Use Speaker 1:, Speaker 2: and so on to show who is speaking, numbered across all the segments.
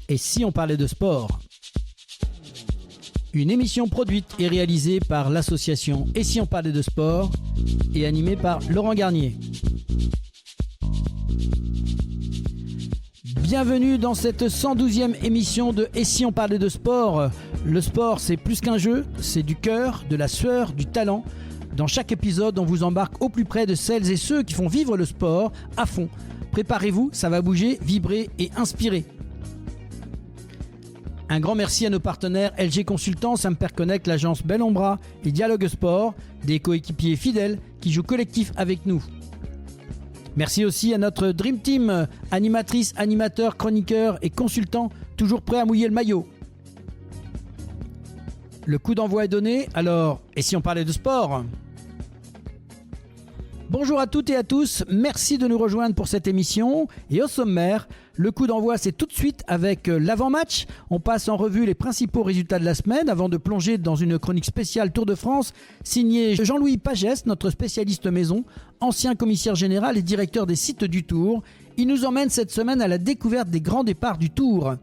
Speaker 1: Et si on parlait de sport? Une émission produite et réalisée par l'association Et si on parlait de sport et animée par Laurent Garnier. Bienvenue dans cette 112e émission de Et si on parlait de sport? Le sport, c'est plus qu'un jeu, c'est du cœur, de la sueur, du talent. Dans chaque épisode, on vous embarque au plus près de celles et ceux qui font vivre le sport à fond. Préparez-vous, ça va bouger, vibrer et inspirer. Un grand merci à nos partenaires LG Consultants, Samper Connect, l'agence Bellombra et Dialogue Sport, des coéquipiers fidèles qui jouent collectif avec nous. Merci aussi à notre Dream Team, animatrices, animateurs, chroniqueurs et consultants, toujours prêts à mouiller le maillot. Le coup d'envoi est donné, alors, et si on parlait de sport ? Bonjour à toutes et à tous, merci de nous rejoindre pour cette émission. Et au sommaire, le coup d'envoi c'est tout de suite avec l'avant-match. On passe en revue les principaux résultats de la semaine avant de plonger dans une chronique spéciale Tour de France signée Jean-Louis Pagès, notre spécialiste maison, ancien commissaire général et directeur des sites du Tour. Il nous emmène cette semaine à la découverte des grands départs du Tour.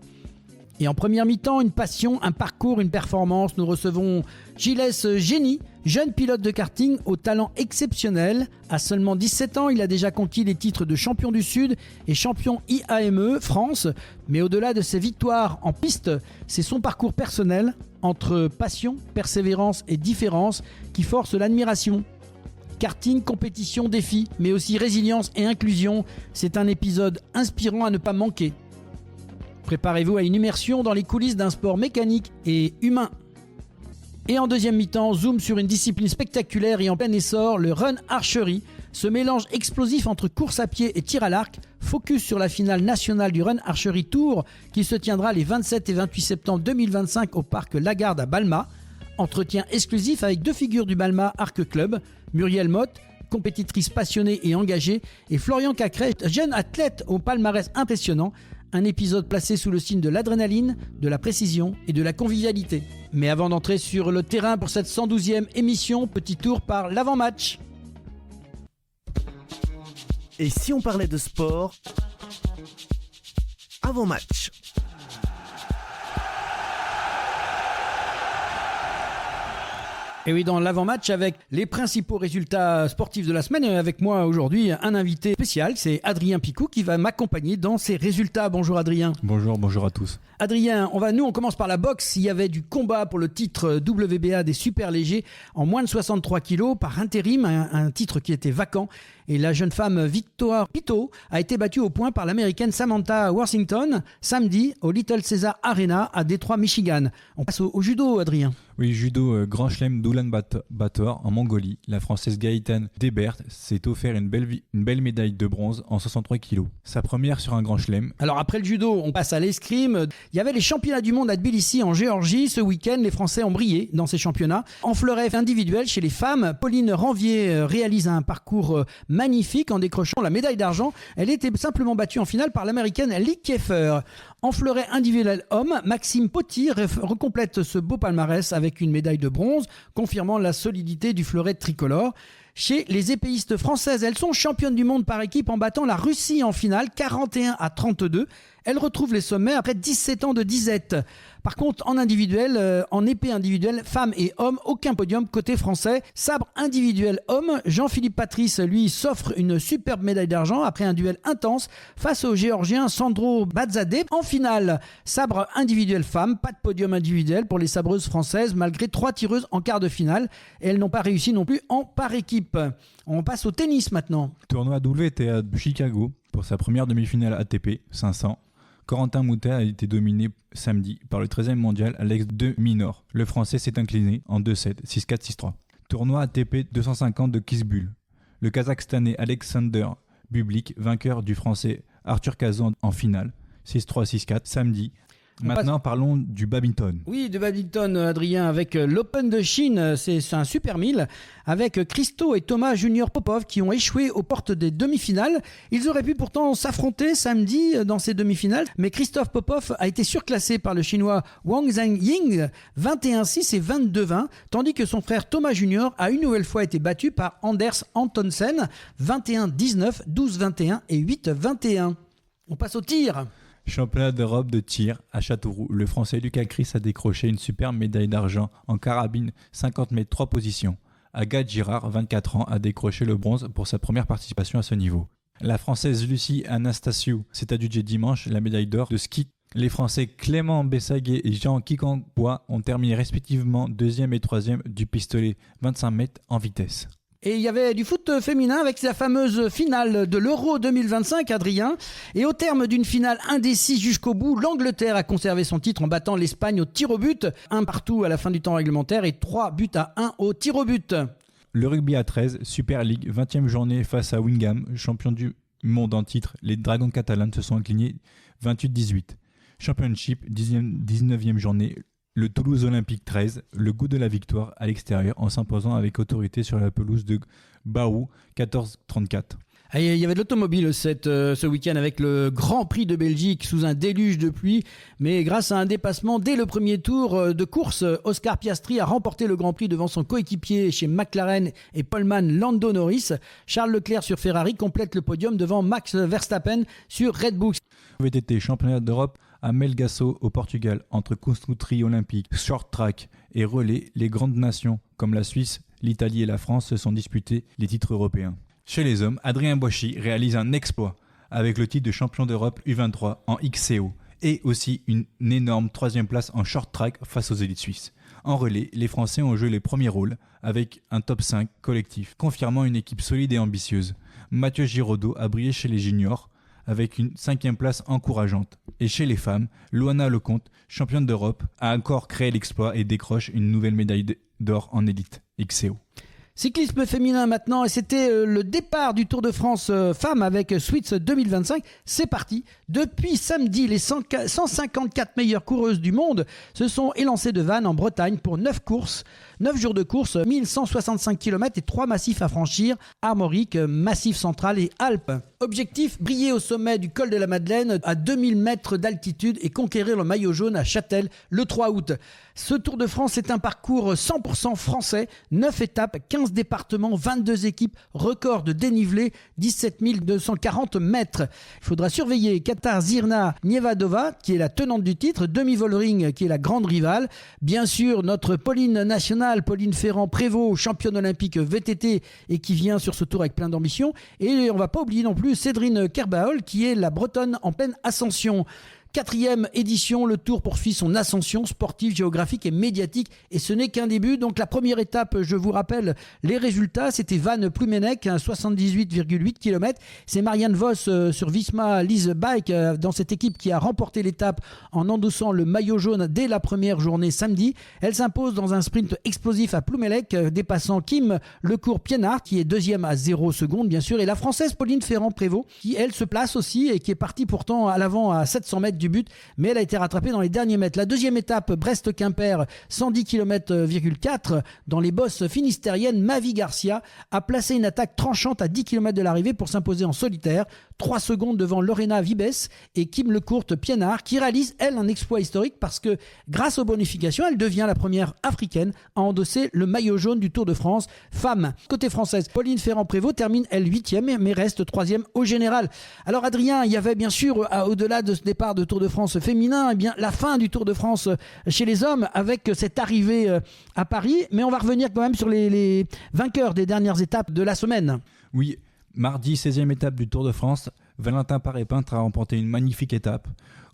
Speaker 1: Et en première mi-temps, une passion, un parcours, une performance. Nous recevons Gilles Génie, jeune pilote de karting au talent exceptionnel. À seulement 17 ans, il a déjà conquis les titres de champion du Sud et champion IAME France. Mais au-delà de ses victoires en piste, c'est son parcours personnel, entre passion, persévérance et différence, qui force l'admiration. Karting, compétition, défi, mais aussi résilience et inclusion. C'est un épisode inspirant à ne pas manquer. Préparez-vous à une immersion dans les coulisses d'un sport mécanique et humain. Et en deuxième mi-temps, zoom sur une discipline spectaculaire et en plein essor, le run archery. Ce mélange explosif entre course à pied et tir à l'arc, focus sur la finale nationale du Run Archery Tour qui se tiendra les 27 et 28 septembre 2025 au parc Lagarde à Balma. Entretien exclusif avec deux figures du Balma Arc Club, Muriel Motte, compétitrice passionnée et engagée, et Florian Cacré, jeune athlète au palmarès impressionnant. Un épisode placé sous le signe de l'adrénaline, de la précision et de la convivialité. Mais avant d'entrer sur le terrain pour cette 112e émission, petit tour par l'avant-match.
Speaker 2: Et si on parlait de sport, avant-match.
Speaker 1: Et oui, dans l'avant-match avec les principaux résultats sportifs de la semaine. Et avec moi aujourd'hui, un invité spécial, c'est Adrien Picou qui va m'accompagner dans ces résultats. Bonjour Adrien.
Speaker 3: Bonjour à tous.
Speaker 1: Adrien, on commence par la boxe. Il y avait du combat pour le titre WBA des super légers en moins de 63 kilos par intérim, un titre qui était vacant. Et la jeune femme Victoire Pito a été battue au point par l'américaine Samantha Worthington samedi au Little Caesar Arena à Détroit, Michigan. On passe au judo, Adrien.
Speaker 3: Oui, judo Grand Chelem d'Oulan-Bator en Mongolie. La française Gaëtane Debert s'est offert une belle médaille de bronze en 63 kilos. Sa première sur un Grand Chelem.
Speaker 1: Alors après le judo, on passe à l'escrime. Il y avait les championnats du monde à Tbilissi en Géorgie. Ce week-end, les Français ont brillé dans ces championnats. En fleuret individuel chez les femmes, Pauline Ranvier réalise un parcours magnifique en décrochant la médaille d'argent. Elle était simplement battue en finale par l'américaine Lee Kieffer. En fleuret individuel homme, Maxime Potti recomplète ce beau palmarès avec une médaille de bronze, confirmant la solidité du fleuret tricolore. Chez les épéistes françaises, elles sont championnes du monde par équipe en battant la Russie en finale 41-32. Elles retrouvent les sommets après 17 ans de disette. Par contre, en individuel, en épée individuelle, femmes et hommes, aucun podium côté français. Sabre individuel homme, Jean-Philippe Patrice, lui, s'offre une superbe médaille d'argent après un duel intense face au Géorgien Sandro Bazadeh. En finale, sabre individuel femme, pas de podium individuel pour les sabreuses françaises malgré 3 tireuses en quart de finale. Et elles n'ont pas réussi non plus en par équipe. On passe au tennis maintenant.
Speaker 3: Tournoi WTA de Chicago pour sa première demi-finale ATP 500. Corentin Moutet a été dominé samedi par le 13e mondial Alex de Minaur. Le Français s'est incliné en 2-7, 6-4, 6-3. Tournoi ATP 250 de Kisbul. Le Kazakhstanais Alexander Bublik, vainqueur du Français Arthur Cazan en finale, 6-3, 6-4, samedi. Maintenant, parlons du badminton.
Speaker 1: Oui, du badminton, Adrien, avec l'Open de Chine. C'est un super 1000 avec Christo et Thomas Junior Popov qui ont échoué aux portes des demi-finales. Ils auraient pu pourtant s'affronter samedi dans ces demi-finales, mais Christophe Popov a été surclassé par le Chinois Wang Zhengying 21-6 et 22-20, tandis que son frère Thomas Junior a une nouvelle fois été battu par Anders Antonsen 21-19, 12-21 et 8-21. On passe au tir.
Speaker 3: Championnat d'Europe de tir à Châteauroux. Le Français Lucas Chris a décroché une superbe médaille d'argent en carabine 50 mètres 3 positions. Agathe Girard, 24 ans, a décroché le bronze pour sa première participation à ce niveau. La Française Lucie Anastasiou s'est adjugée dimanche la médaille d'or de ski. Les Français Clément Bessaguet et Jean Kikambois ont terminé respectivement 2e et 3e du pistolet 25 mètres en vitesse.
Speaker 1: Et il y avait du foot féminin avec la fameuse finale de l'Euro 2025, Adrien. Et au terme d'une finale indécise jusqu'au bout, l'Angleterre a conservé son titre en battant l'Espagne au tir au but. 1-1 à la fin du temps réglementaire et 3-1 au tir au but.
Speaker 3: Le rugby à 13, Super League, 20e journée face à Wingham, champion du monde en titre. Les Dragons catalanes se sont inclinés 28-18. Championship, 19e journée. Le Toulouse Olympique 13, le goût de la victoire à l'extérieur en s'imposant avec autorité sur la pelouse de Baou 14-34.
Speaker 1: Il y avait de l'automobile ce week-end avec le Grand Prix de Belgique sous un déluge de pluie. Mais grâce à un dépassement dès le premier tour de course, Oscar Piastri a remporté le Grand Prix devant son coéquipier chez McLaren et poleman Lando Norris. Charles Leclerc sur Ferrari complète le podium devant Max Verstappen sur Red Bull.
Speaker 3: VTT championnat d'Europe à Melgaço au Portugal entre course-country olympique, short track et relais, les grandes nations comme la Suisse, l'Italie et la France se sont disputées les titres européens. Chez les hommes, Adrien Boichy réalise un exploit avec le titre de champion d'Europe U23 en XCO et aussi une énorme 3e place en short track face aux élites suisses. En relais, les Français ont joué les premiers rôles avec un top 5 collectif, confirmant une équipe solide et ambitieuse. Mathieu Giraudot a brillé chez les juniors avec une 5e place encourageante. Et chez les femmes, Loana Lecomte, championne d'Europe, a encore créé l'exploit et décroche une nouvelle médaille d'or en élite XCO.
Speaker 1: Cyclisme féminin maintenant, et c'était le départ du Tour de France femmes avec Swiss 2025. C'est parti. Depuis samedi, les 154 meilleures coureuses du monde se sont élancées de Vannes en Bretagne pour 9 jours de course, 1165 km et 3 massifs à franchir, Armorique, Massif Central et Alpes. Objectif, briller au sommet du col de la Madeleine à 2000 mètres d'altitude et conquérir le maillot jaune à Châtel le 3 août. Ce Tour de France est un parcours 100% français, 9 étapes, 15 départements, 22 équipes, record de dénivelé, 17 240 mètres. Il faudra surveiller Katarzyna Niewedova, qui est la tenante du titre, Demi Vollering, qui est la grande rivale. Bien sûr, notre Pauline nationale, Pauline Ferrand-Prévot, championne olympique VTT et qui vient sur ce tour avec plein d'ambition. Et on ne va pas oublier non plus Cédrine Kerbaol, qui est la Bretonne en pleine ascension. 4e édition, le Tour poursuit son ascension sportive, géographique et médiatique. Et ce n'est qu'un début. Donc la première étape, je vous rappelle les résultats, c'était Vannes-Plumenec, 78,8 km. C'est Marianne Vos sur Visma Lease Bike, dans cette équipe qui a remporté l'étape en endossant le maillot jaune dès la première journée samedi. Elle s'impose dans un sprint explosif à Plumelec, dépassant Kim Lecourt-Pienard, qui est 2e à 0 secondes, bien sûr. Et la Française Pauline Ferrand-Prévôt, qui elle se place aussi et qui est partie pourtant à l'avant à 700 mètres du but, mais elle a été rattrapée dans les derniers mètres. La deuxième étape, Brest-Quimper, 110 km,4 dans les bosses finistériennes. Mavi Garcia a placé une attaque tranchante à 10 km de l'arrivée pour s'imposer en solitaire, 3 secondes devant Lorena Vibes et Kim Lecourt-Pienard, qui réalise elle un exploit historique parce que grâce aux bonifications, elle devient la première africaine à endosser le maillot jaune du Tour de France femme. Côté française, Pauline Ferrand-Prévôt termine elle 8e mais reste 3e au général. Alors Adrien, il y avait bien sûr au-delà de ce départ de Tour de France féminin, eh bien, la fin du Tour de France chez les hommes avec cette arrivée à Paris. Mais on va revenir quand même sur les vainqueurs des dernières étapes de la semaine.
Speaker 3: Oui, mardi, 16e étape du Tour de France, Valentin Paré-Peintre a remporté une magnifique étape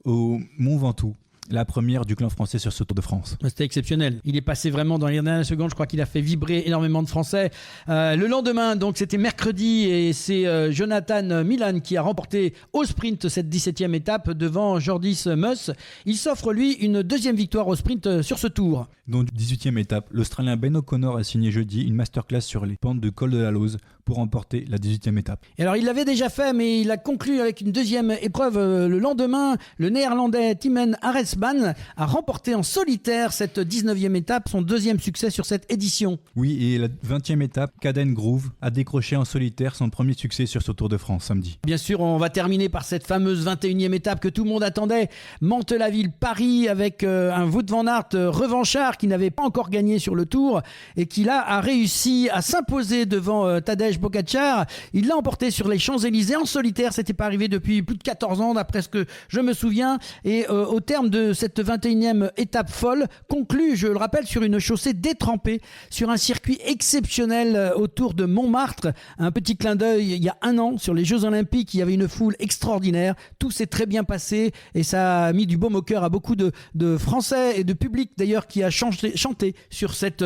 Speaker 3: au Mont Ventoux. La première du clan français sur ce Tour de France.
Speaker 1: C'était exceptionnel. Il est passé vraiment dans les dernières secondes. Je crois qu'il a fait vibrer énormément de Français. Le lendemain, donc c'était mercredi, et c'est Jonathan Milan qui a remporté au sprint cette 17e étape devant Jordis Mus. Il s'offre lui une deuxième victoire au sprint sur ce tour.
Speaker 3: Donc 18e étape, l'Australien Ben O'Connor a signé jeudi une masterclass sur les pentes de col de la Lose pour remporter la 18e étape.
Speaker 1: Et alors il l'avait déjà fait, mais il a conclu avec une deuxième épreuve le lendemain. Le néerlandais Timen Arensman a remporté en solitaire cette 19e étape, son deuxième succès sur cette édition.
Speaker 3: Oui, et la 20e étape, Caden Groove a décroché en solitaire son premier succès sur ce Tour de France samedi.
Speaker 1: Bien sûr, on va terminer par cette fameuse 21e étape que tout le monde attendait. Mantes-la-Ville-Paris avec un Wout van Aert revanchard qui n'avait pas encore gagné sur le Tour et qui là a réussi à s'imposer devant Tadej Pogačar, il l'a emporté sur les Champs-Élysées en solitaire. C'était pas arrivé depuis plus de 14 ans, d'après ce que je me souviens. Et au terme de cette 21e étape folle, conclue, je le rappelle, sur une chaussée détrempée, sur un circuit exceptionnel autour de Montmartre. Un petit clin d'œil, il y a un an, sur les Jeux Olympiques, il y avait une foule extraordinaire. Tout s'est très bien passé et ça a mis du baume au cœur à beaucoup de Français et de public d'ailleurs qui a chanté sur cette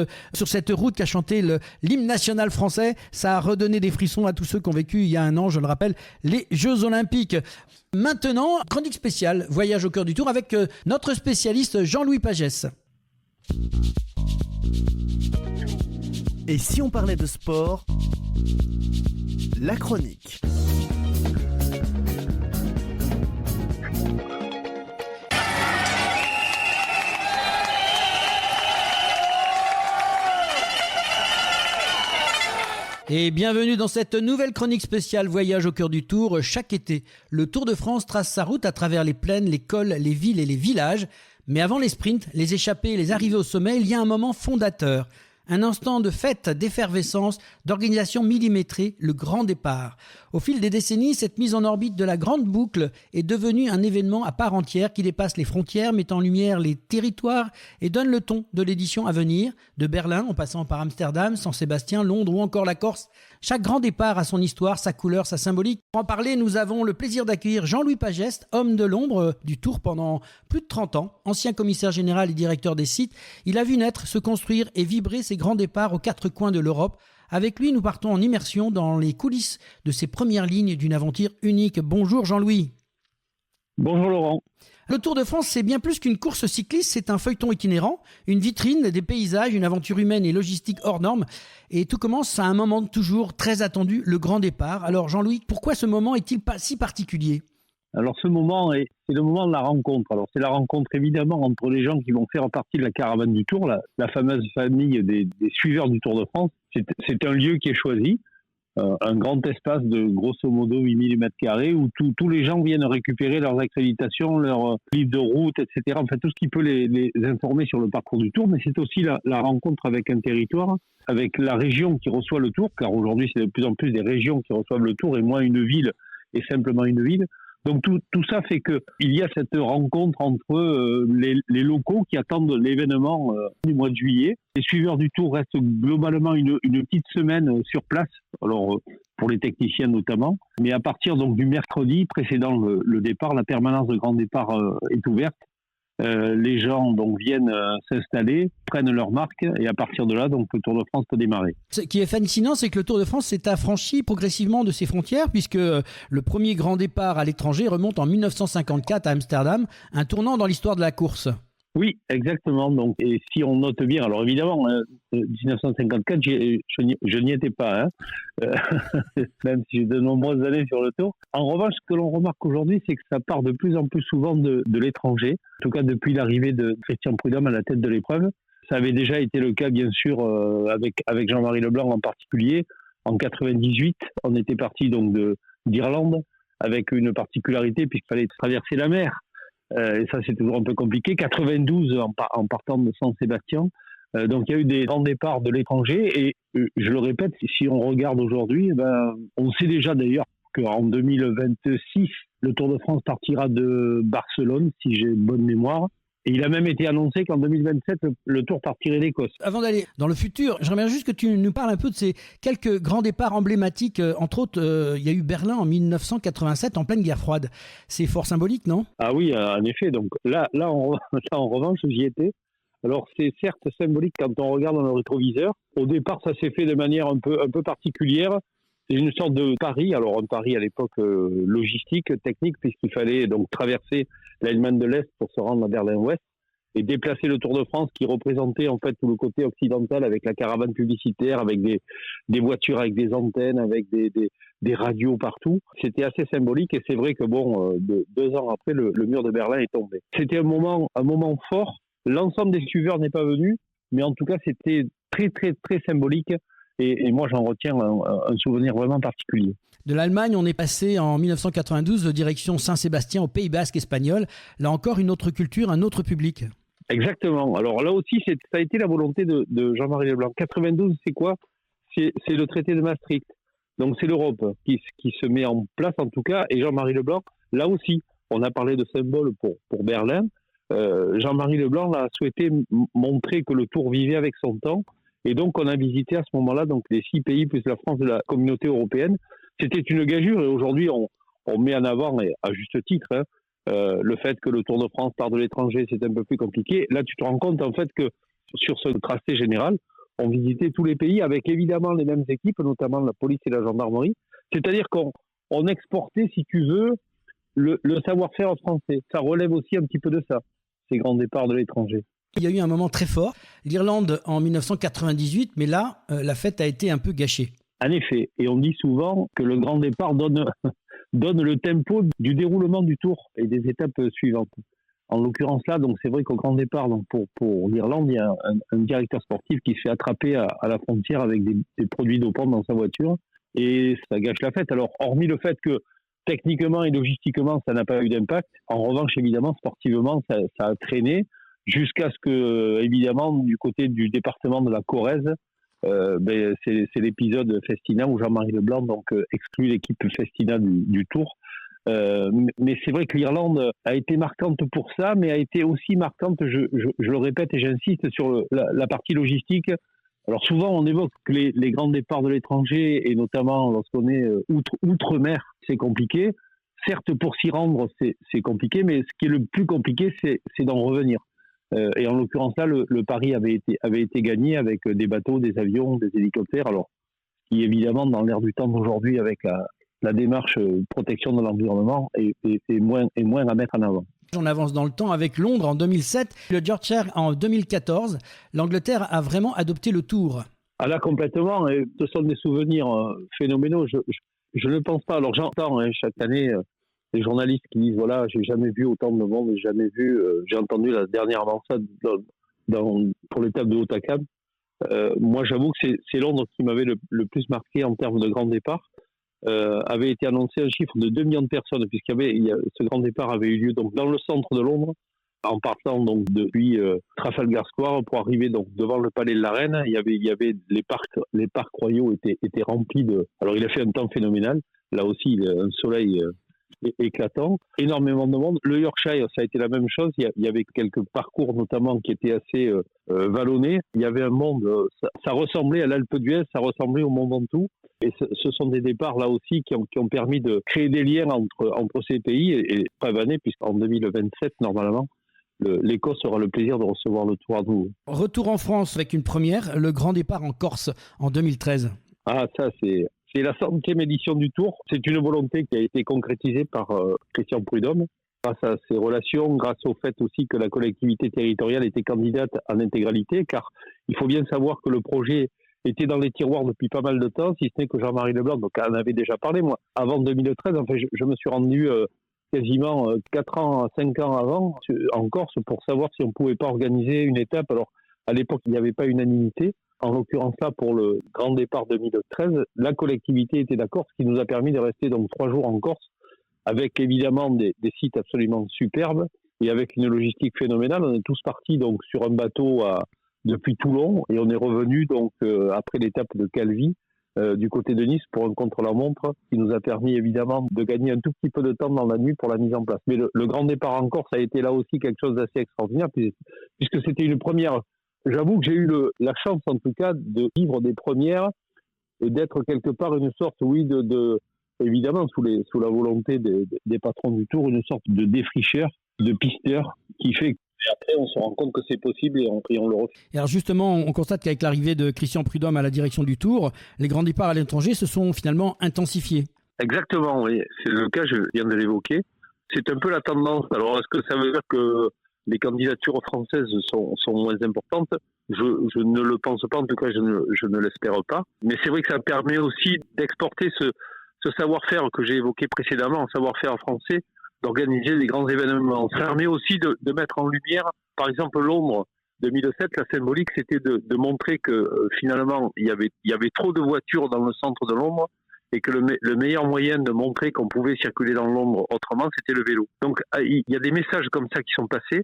Speaker 1: route, qui a chanté l'hymne national français. Ça a redonné des frissons à tous ceux qui ont vécu il y a un an, je le rappelle, les Jeux Olympiques. Maintenant, chronique spéciale, voyage au cœur du Tour avec notre spécialiste Jean-Louis Pagès.
Speaker 2: Et si on parlait de sport, la chronique.
Speaker 1: Et bienvenue dans cette nouvelle chronique spéciale Voyage au cœur du Tour. Chaque été, le Tour de France trace sa route à travers les plaines, les cols, les villes et les villages. Mais avant les sprints, les échappées et les arrivées au sommet, il y a un moment fondateur. Un instant de fête, d'effervescence, d'organisation millimétrée, le grand départ. Au fil des décennies, cette mise en orbite de la grande boucle est devenue un événement à part entière qui dépasse les frontières, met en lumière les territoires et donne le ton de l'édition à venir. De Berlin, en passant par Amsterdam, Saint-Sébastien, Londres ou encore la Corse. Chaque grand départ a son histoire, sa couleur, sa symbolique. Pour en parler, nous avons le plaisir d'accueillir Jean-Louis Pagès, homme de l'ombre du Tour pendant plus de 30 ans, ancien commissaire général et directeur des sites. Il a vu naître, se construire et vibrer ses grands départs aux quatre coins de l'Europe. Avec lui, nous partons en immersion dans les coulisses de ces premières lignes d'une aventure unique. Bonjour Jean-Louis.
Speaker 4: Bonjour Laurent.
Speaker 1: Le Tour de France, c'est bien plus qu'une course cycliste, c'est un feuilleton itinérant, une vitrine, des paysages, une aventure humaine et logistique hors norme. Et tout commence à un moment toujours très attendu, le grand départ. Alors Jean-Louis, pourquoi ce moment est-il pas si particulier ?
Speaker 4: Alors ce moment, c'est le moment de la rencontre. Alors c'est la rencontre évidemment entre les gens qui vont faire partie de la caravane du Tour, la fameuse famille des suiveurs du Tour de France. C'est un lieu qui est choisi, un grand espace de grosso modo 8000 m2 où tous les gens viennent récupérer leurs accréditations, leurs livres de route, etc. Enfin tout ce qui peut les informer sur le parcours du Tour, mais c'est aussi la rencontre avec un territoire, avec la région qui reçoit le Tour, car aujourd'hui c'est de plus en plus des régions qui reçoivent le Tour et moins une ville et simplement une ville. Donc tout ça fait que il y a cette rencontre entre les locaux qui attendent l'événement du mois de juillet. Les suiveurs du Tour restent globalement une petite semaine sur place, alors pour les techniciens notamment. Mais à partir donc du mercredi précédant le départ, la permanence de grand départ est ouverte. Les gens donc viennent s'installer, prennent leur marque et à partir de là, donc le Tour de France peut démarrer.
Speaker 1: Ce qui est fascinant, c'est que le Tour de France s'est affranchi progressivement de ses frontières puisque le premier grand départ à l'étranger remonte en 1954 à Amsterdam, un tournant dans l'histoire de la course.
Speaker 4: Oui, exactement. Donc, et si on note bien, alors évidemment, 1954, je n'y étais pas, même si j'ai de nombreuses années sur le Tour. En revanche, ce que l'on remarque aujourd'hui, c'est que ça part de plus en plus souvent de l'étranger. En tout cas, depuis l'arrivée de Christian Prudhomme à la tête de l'épreuve. Ça avait déjà été le cas, bien sûr, avec Jean-Marie Leblanc en particulier. En 98, on était parti donc d'Irlande avec une particularité puisqu'il fallait traverser la mer. Et ça, c'est toujours un peu compliqué. 92 en partant de Saint-Sébastien. Donc, il y a eu des grands départs de l'étranger. Et je le répète, si on regarde aujourd'hui, on sait déjà d'ailleurs qu'en 2026, le Tour de France partira de Barcelone, si j'ai bonne mémoire. Et il a même été annoncé qu'en 2027, le Tour partirait d'Écosse.
Speaker 1: Avant d'aller dans le futur, j'aimerais juste que tu nous parles un peu de ces quelques grands départs emblématiques. Entre autres, il y a eu Berlin en 1987 en pleine guerre froide. C'est fort symbolique, non ?
Speaker 4: Ah oui, en effet. Donc là en revanche, j'y étais. Alors c'est certes symbolique quand on regarde dans le rétroviseur. Au départ, ça s'est fait de manière un peu particulière. C'est une sorte de pari. Alors un pari à l'époque logistique, technique, puisqu'il fallait donc traverser l'Allemagne de l'Est pour se rendre à Berlin-Ouest et déplacer le Tour de France qui représentait en fait tout le côté occidental avec la caravane publicitaire, avec des voitures avec des antennes, avec des radios partout. C'était assez symbolique et c'est vrai que 2 ans après, le mur de Berlin est tombé. C'était un moment fort. L'ensemble des suiveurs n'est pas venu, mais en tout cas c'était très très très symbolique. Et moi, j'en retiens un souvenir vraiment particulier.
Speaker 1: De l'Allemagne, on est passé en 1992 de direction Saint-Sébastien au Pays Basque espagnol. Là encore, une autre culture, un autre public.
Speaker 4: Exactement. Alors là aussi, ça a été la volonté de Jean-Marie Leblanc. 92, c'est quoi ? C'est le traité de Maastricht. Donc c'est l'Europe qui se met en place en tout cas. Et Jean-Marie Leblanc, là aussi, on a parlé de symbole pour Berlin. Jean-Marie Leblanc a souhaité montrer que le Tour vivait avec son temps. Et donc on a visité à ce moment-là donc les 6 pays plus la France de la communauté européenne. C'était une gageure et aujourd'hui on met en avant, et à juste titre, le fait que le Tour de France part de l'étranger, c'est un peu plus compliqué. Là tu te rends compte en fait que sur ce tracé général, on visitait tous les pays avec évidemment les mêmes équipes, notamment la police et la gendarmerie. C'est-à-dire qu'on exportait, si tu veux, le savoir-faire français. Ça relève aussi un petit peu de ça, ces grands départs de l'étranger.
Speaker 1: Il y a eu un moment très fort, l'Irlande en 1998, mais là, la fête a été un peu gâchée.
Speaker 4: En effet, et on dit souvent que le grand départ donne le tempo du déroulement du Tour et des étapes suivantes. En l'occurrence là, donc c'est vrai qu'au grand départ, donc pour l'Irlande, il y a un directeur sportif qui se fait attraper à la frontière avec des produits dopants dans sa voiture et ça gâche la fête. Alors hormis le fait que techniquement et logistiquement ça n'a pas eu d'impact, en revanche évidemment sportivement ça a traîné jusqu'à ce que évidemment du côté du département de la Corrèze, c'est l'épisode Festina où Jean-Marie Leblanc donc exclut l'équipe Festina du Tour. Mais c'est vrai que l'Irlande a été marquante pour ça, mais a été aussi marquante, je le répète et j'insiste, sur la partie logistique. Alors souvent on évoque que les grands départs de l'étranger, et notamment lorsqu'on est outre-mer, c'est compliqué. Certes, pour s'y rendre, c'est compliqué, mais ce qui est le plus compliqué, c'est d'en revenir. Et en l'occurrence là, le pari avait été gagné avec des bateaux, des avions, des hélicoptères. Alors, qui évidemment dans l'air du temps d'aujourd'hui avec la démarche protection de l'environnement est moins à mettre en avant.
Speaker 1: On avance dans le temps avec Londres en 2007, le Yorkshire en 2014. L'Angleterre a vraiment adopté le Tour.
Speaker 4: Ah là, complètement. Et ce sont des souvenirs phénoménaux. Je ne pense pas. Alors j'entends chaque année les journalistes qui disent voilà, j'ai jamais vu autant de monde, j'ai entendu la dernière avancée pour l'étape de Hautacam. Moi, j'avoue que c'est Londres qui m'avait le plus marqué en termes de grand départ. Avait été annoncé un chiffre de 2 millions de personnes, ce grand départ avait eu lieu donc dans le centre de Londres, en partant donc depuis Trafalgar Square pour arriver donc devant le palais de la Reine. Il y avait les parcs royaux étaient remplis de. Alors il a fait un temps phénoménal. Là aussi, un soleil éclatant, énormément de monde. Le Yorkshire, ça a été la même chose. Il y avait quelques parcours notamment qui étaient assez vallonnés. Il y avait un monde, ça ressemblait à l'Alpe d'Huez, ça ressemblait au Mont Ventoux. Et ce sont des départs là aussi qui ont permis de créer des liens entre ces pays et preuve année, puisqu'en 2027, normalement, l'Écosse aura le plaisir de recevoir le Tour à nouveau.
Speaker 1: Retour en France avec une première, le grand départ en Corse en 2013.
Speaker 4: Ah, ça c'est la 100e édition du Tour. C'est une volonté qui a été concrétisée par Christian Prudhomme, grâce à ses relations, grâce au fait aussi que la collectivité territoriale était candidate en intégralité, car il faut bien savoir que le projet était dans les tiroirs depuis pas mal de temps, si ce n'est que Jean-Marie Leblanc donc, en avait déjà parlé, moi. Avant 2013, enfin, je me suis rendu quasiment 4 ans, 5 ans avant en Corse pour savoir si on ne pouvait pas organiser une étape. Alors, à l'époque, il n'y avait pas unanimité. En l'occurrence là, pour le grand départ 2013, la collectivité était d'accord, ce qui nous a permis de rester donc 3 jours en Corse, avec évidemment des sites absolument superbes et avec une logistique phénoménale. On est tous partis donc sur un bateau depuis Toulon et on est revenu donc après l'étape de Calvi du côté de Nice pour un contre-la-montre qui nous a permis évidemment de gagner un tout petit peu de temps dans la nuit pour la mise en place. Mais le grand départ en Corse a été là aussi quelque chose d'assez extraordinaire puisque c'était une première. J'avoue que j'ai eu la chance, en tout cas, de vivre des premières et d'être quelque part une sorte, oui, évidemment, sous la volonté des patrons du Tour, une sorte de défricheur, de pisteur, qui fait qu'après, on se rend compte que c'est possible et on le refait.
Speaker 1: Et alors justement, on constate qu'avec l'arrivée de Christian Prudhomme à la direction du Tour, les grands départs à l'étranger se sont finalement intensifiés.
Speaker 4: Exactement, oui. C'est le cas, je viens de l'évoquer. C'est un peu la tendance. Alors, est-ce que ça veut dire que les candidatures françaises sont moins importantes? Je ne le pense pas, en tout cas je ne l'espère pas. Mais c'est vrai que ça permet aussi d'exporter ce savoir-faire que j'ai évoqué précédemment, un savoir-faire français, d'organiser des grands événements. Ça permet aussi de mettre en lumière, par exemple Londres 2007, la symbolique c'était de montrer que finalement il y avait trop de voitures dans le centre de Londres et que le meilleur moyen de montrer qu'on pouvait circuler dans Londres autrement, c'était le vélo. Donc il y a des messages comme ça qui sont passés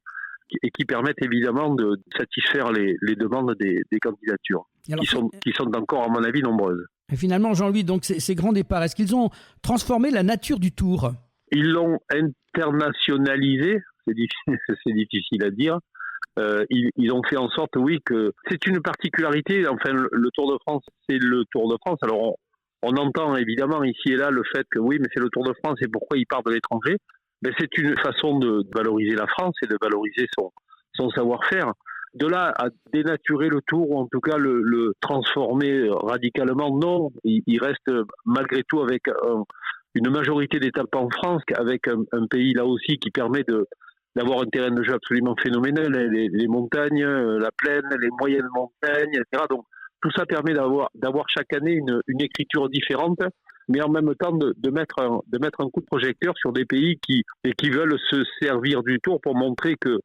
Speaker 4: et qui permettent évidemment de satisfaire les demandes des candidatures, qui sont encore, à mon avis, nombreuses.
Speaker 1: Et finalement, Jean-Louis, donc ces grands départs, est-ce qu'ils ont transformé la nature du Tour ?
Speaker 4: Ils l'ont internationalisé, c'est difficile à dire. Ils ont fait en sorte, oui, que c'est une particularité. Enfin, le Tour de France, c'est le Tour de France. Alors, on entend évidemment ici et là le fait que oui, mais c'est le Tour de France et pourquoi il part de l'étranger. Mais c'est une façon de valoriser la France et de valoriser son savoir-faire. De là à dénaturer le Tour, ou en tout cas le transformer radicalement, non. Il reste malgré tout avec une majorité d'étapes en France, avec un pays là aussi qui permet d'avoir un terrain de jeu absolument phénoménal, les montagnes, la plaine, les moyennes montagnes, etc. Donc tout ça permet d'avoir chaque année une écriture différente, mais en même temps de mettre un coup de projecteur sur des pays qui veulent se servir du Tour pour montrer que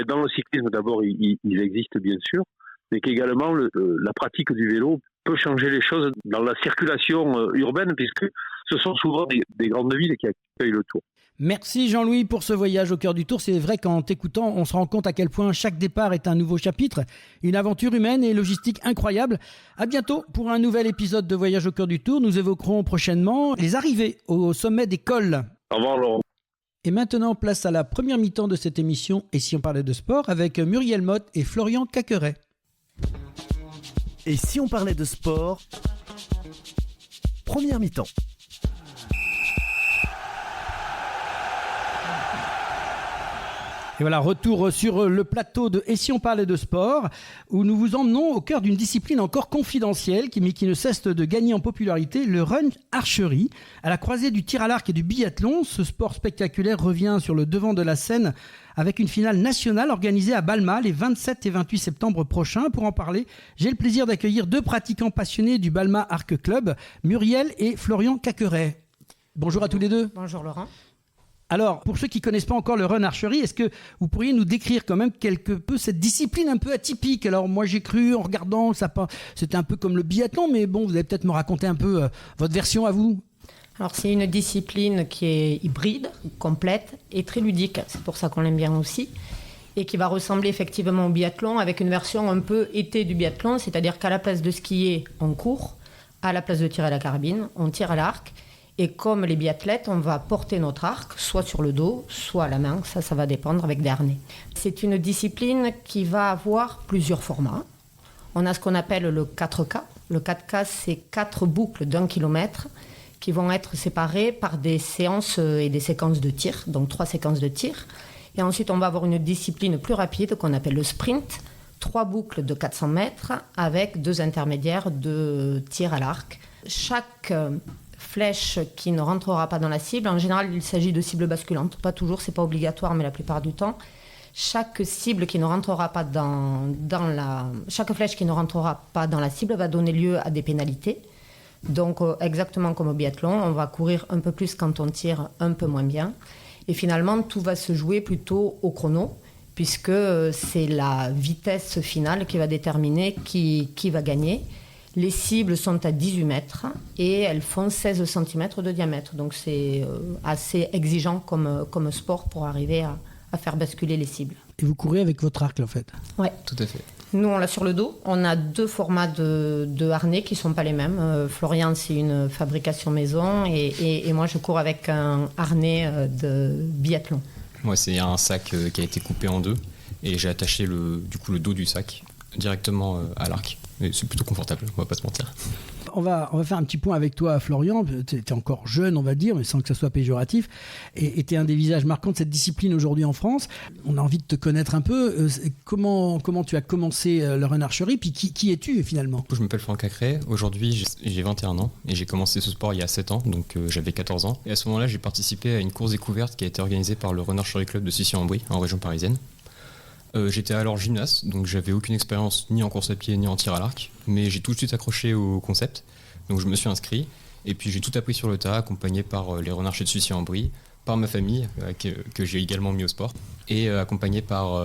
Speaker 4: dans le cyclisme, d'abord, ils existent bien sûr, mais qu'également la pratique du vélo peut changer les choses dans la circulation urbaine, puisque ce sont souvent des grandes villes qui accueillent le Tour.
Speaker 1: Merci Jean-Louis pour ce voyage au cœur du Tour. C'est vrai qu'en t'écoutant, on se rend compte à quel point chaque départ est un nouveau chapitre, une aventure humaine et logistique incroyable. À bientôt pour un nouvel épisode de Voyage au cœur du Tour. Nous évoquerons prochainement les arrivées au sommet des cols.
Speaker 4: Au revoir Laurent.
Speaker 1: Et maintenant, place à la première mi-temps de cette émission. Et si on parlait de sport avec Muriel Motte et Florian Caqueret.
Speaker 2: Et si on parlait de sport, première mi-temps.
Speaker 1: Et voilà, retour sur le plateau de Et si on parlait de sport, où nous vous emmenons au cœur d'une discipline encore confidentielle, mais qui ne cesse de gagner en popularité, le run archery. À la croisée du tir à l'arc et du biathlon, ce sport spectaculaire revient sur le devant de la scène avec une finale nationale organisée à Balma les 27 et 28 septembre prochains. Pour en parler, j'ai le plaisir d'accueillir deux pratiquants passionnés du Balma Arc Club, Muriel et Florian Caqueret. Bonjour à tous les deux.
Speaker 5: Bonjour Laurent.
Speaker 1: Alors, pour ceux qui ne connaissent pas encore le run archery, est-ce que vous pourriez nous décrire quand même quelque peu cette discipline un peu atypique ? Alors, moi, j'ai cru en regardant, c'était un peu comme le biathlon, mais bon, vous allez peut-être me raconter un peu votre version à vous.
Speaker 5: Alors, c'est une discipline qui est hybride, complète et très ludique. C'est pour ça qu'on l'aime bien aussi. Et qui va ressembler effectivement au biathlon avec une version un peu été du biathlon, c'est-à-dire qu'à la place de skier, on court. À la place de tirer à la carabine, on tire à l'arc. Et comme les biathlètes, on va porter notre arc, soit sur le dos, soit à la main. Ça va dépendre avec des harnais. C'est une discipline qui va avoir plusieurs formats. On a ce qu'on appelle le 4K. Le 4K, c'est 4 boucles d'1 kilomètre qui vont être séparées par des séances et des séquences de tir, donc 3 séquences de tir. Et ensuite, on va avoir une discipline plus rapide qu'on appelle le sprint. 3 boucles de 400 mètres avec 2 intermédiaires de tir à l'arc. Chaque flèche qui ne rentrera pas dans la cible, en général il s'agit de cibles basculantes, pas toujours, c'est pas obligatoire, mais la plupart du temps, chaque cible qui ne rentrera pas chaque flèche qui ne rentrera pas dans la cible va donner lieu à des pénalités. Donc exactement comme au biathlon, on va courir un peu plus quand on tire un peu moins bien. Et finalement, tout va se jouer plutôt au chrono, puisque c'est la vitesse finale qui va déterminer qui va gagner. Les cibles sont à 18 mètres et elles font 16 cm de diamètre. Donc c'est assez exigeant comme sport pour arriver à faire basculer les cibles.
Speaker 1: Et vous courez avec votre arc, en fait ?
Speaker 5: Oui.
Speaker 3: Tout à fait.
Speaker 5: Nous, on l'a sur le dos. On a 2 formats de harnais qui ne sont pas les mêmes. Florian, c'est une fabrication maison et moi, je cours avec un harnais de biathlon.
Speaker 6: Moi, c'est un sac qui a été coupé en 2 et j'ai attaché le dos du sac directement à l'arc. Et c'est plutôt confortable, on va pas se mentir.
Speaker 1: On va faire un petit point avec toi, Florian. Tu es encore jeune, on va dire, mais sans que ça soit péjoratif. Et tu es un des visages marquants de cette discipline aujourd'hui en France. On a envie de te connaître un peu. Comment tu as commencé le run archery, puis qui es-tu finalement ?
Speaker 6: Je m'appelle Florian Caqueret. Aujourd'hui, j'ai 21 ans et j'ai commencé ce sport il y a 7 ans, donc j'avais 14 ans. Et à ce moment-là, j'ai participé à une course découverte qui a été organisée par le Run Archery Club de Sucy-en-Brie, en région parisienne. J'étais alors gymnaste, donc j'avais aucune expérience ni en course à pied ni en tir à l'arc, mais j'ai tout de suite accroché au concept, donc je me suis inscrit, et puis j'ai tout appris sur le tas, accompagné par les renarchers de Sucy-en-Brie, par ma famille, que j'ai également mis au sport, et accompagné par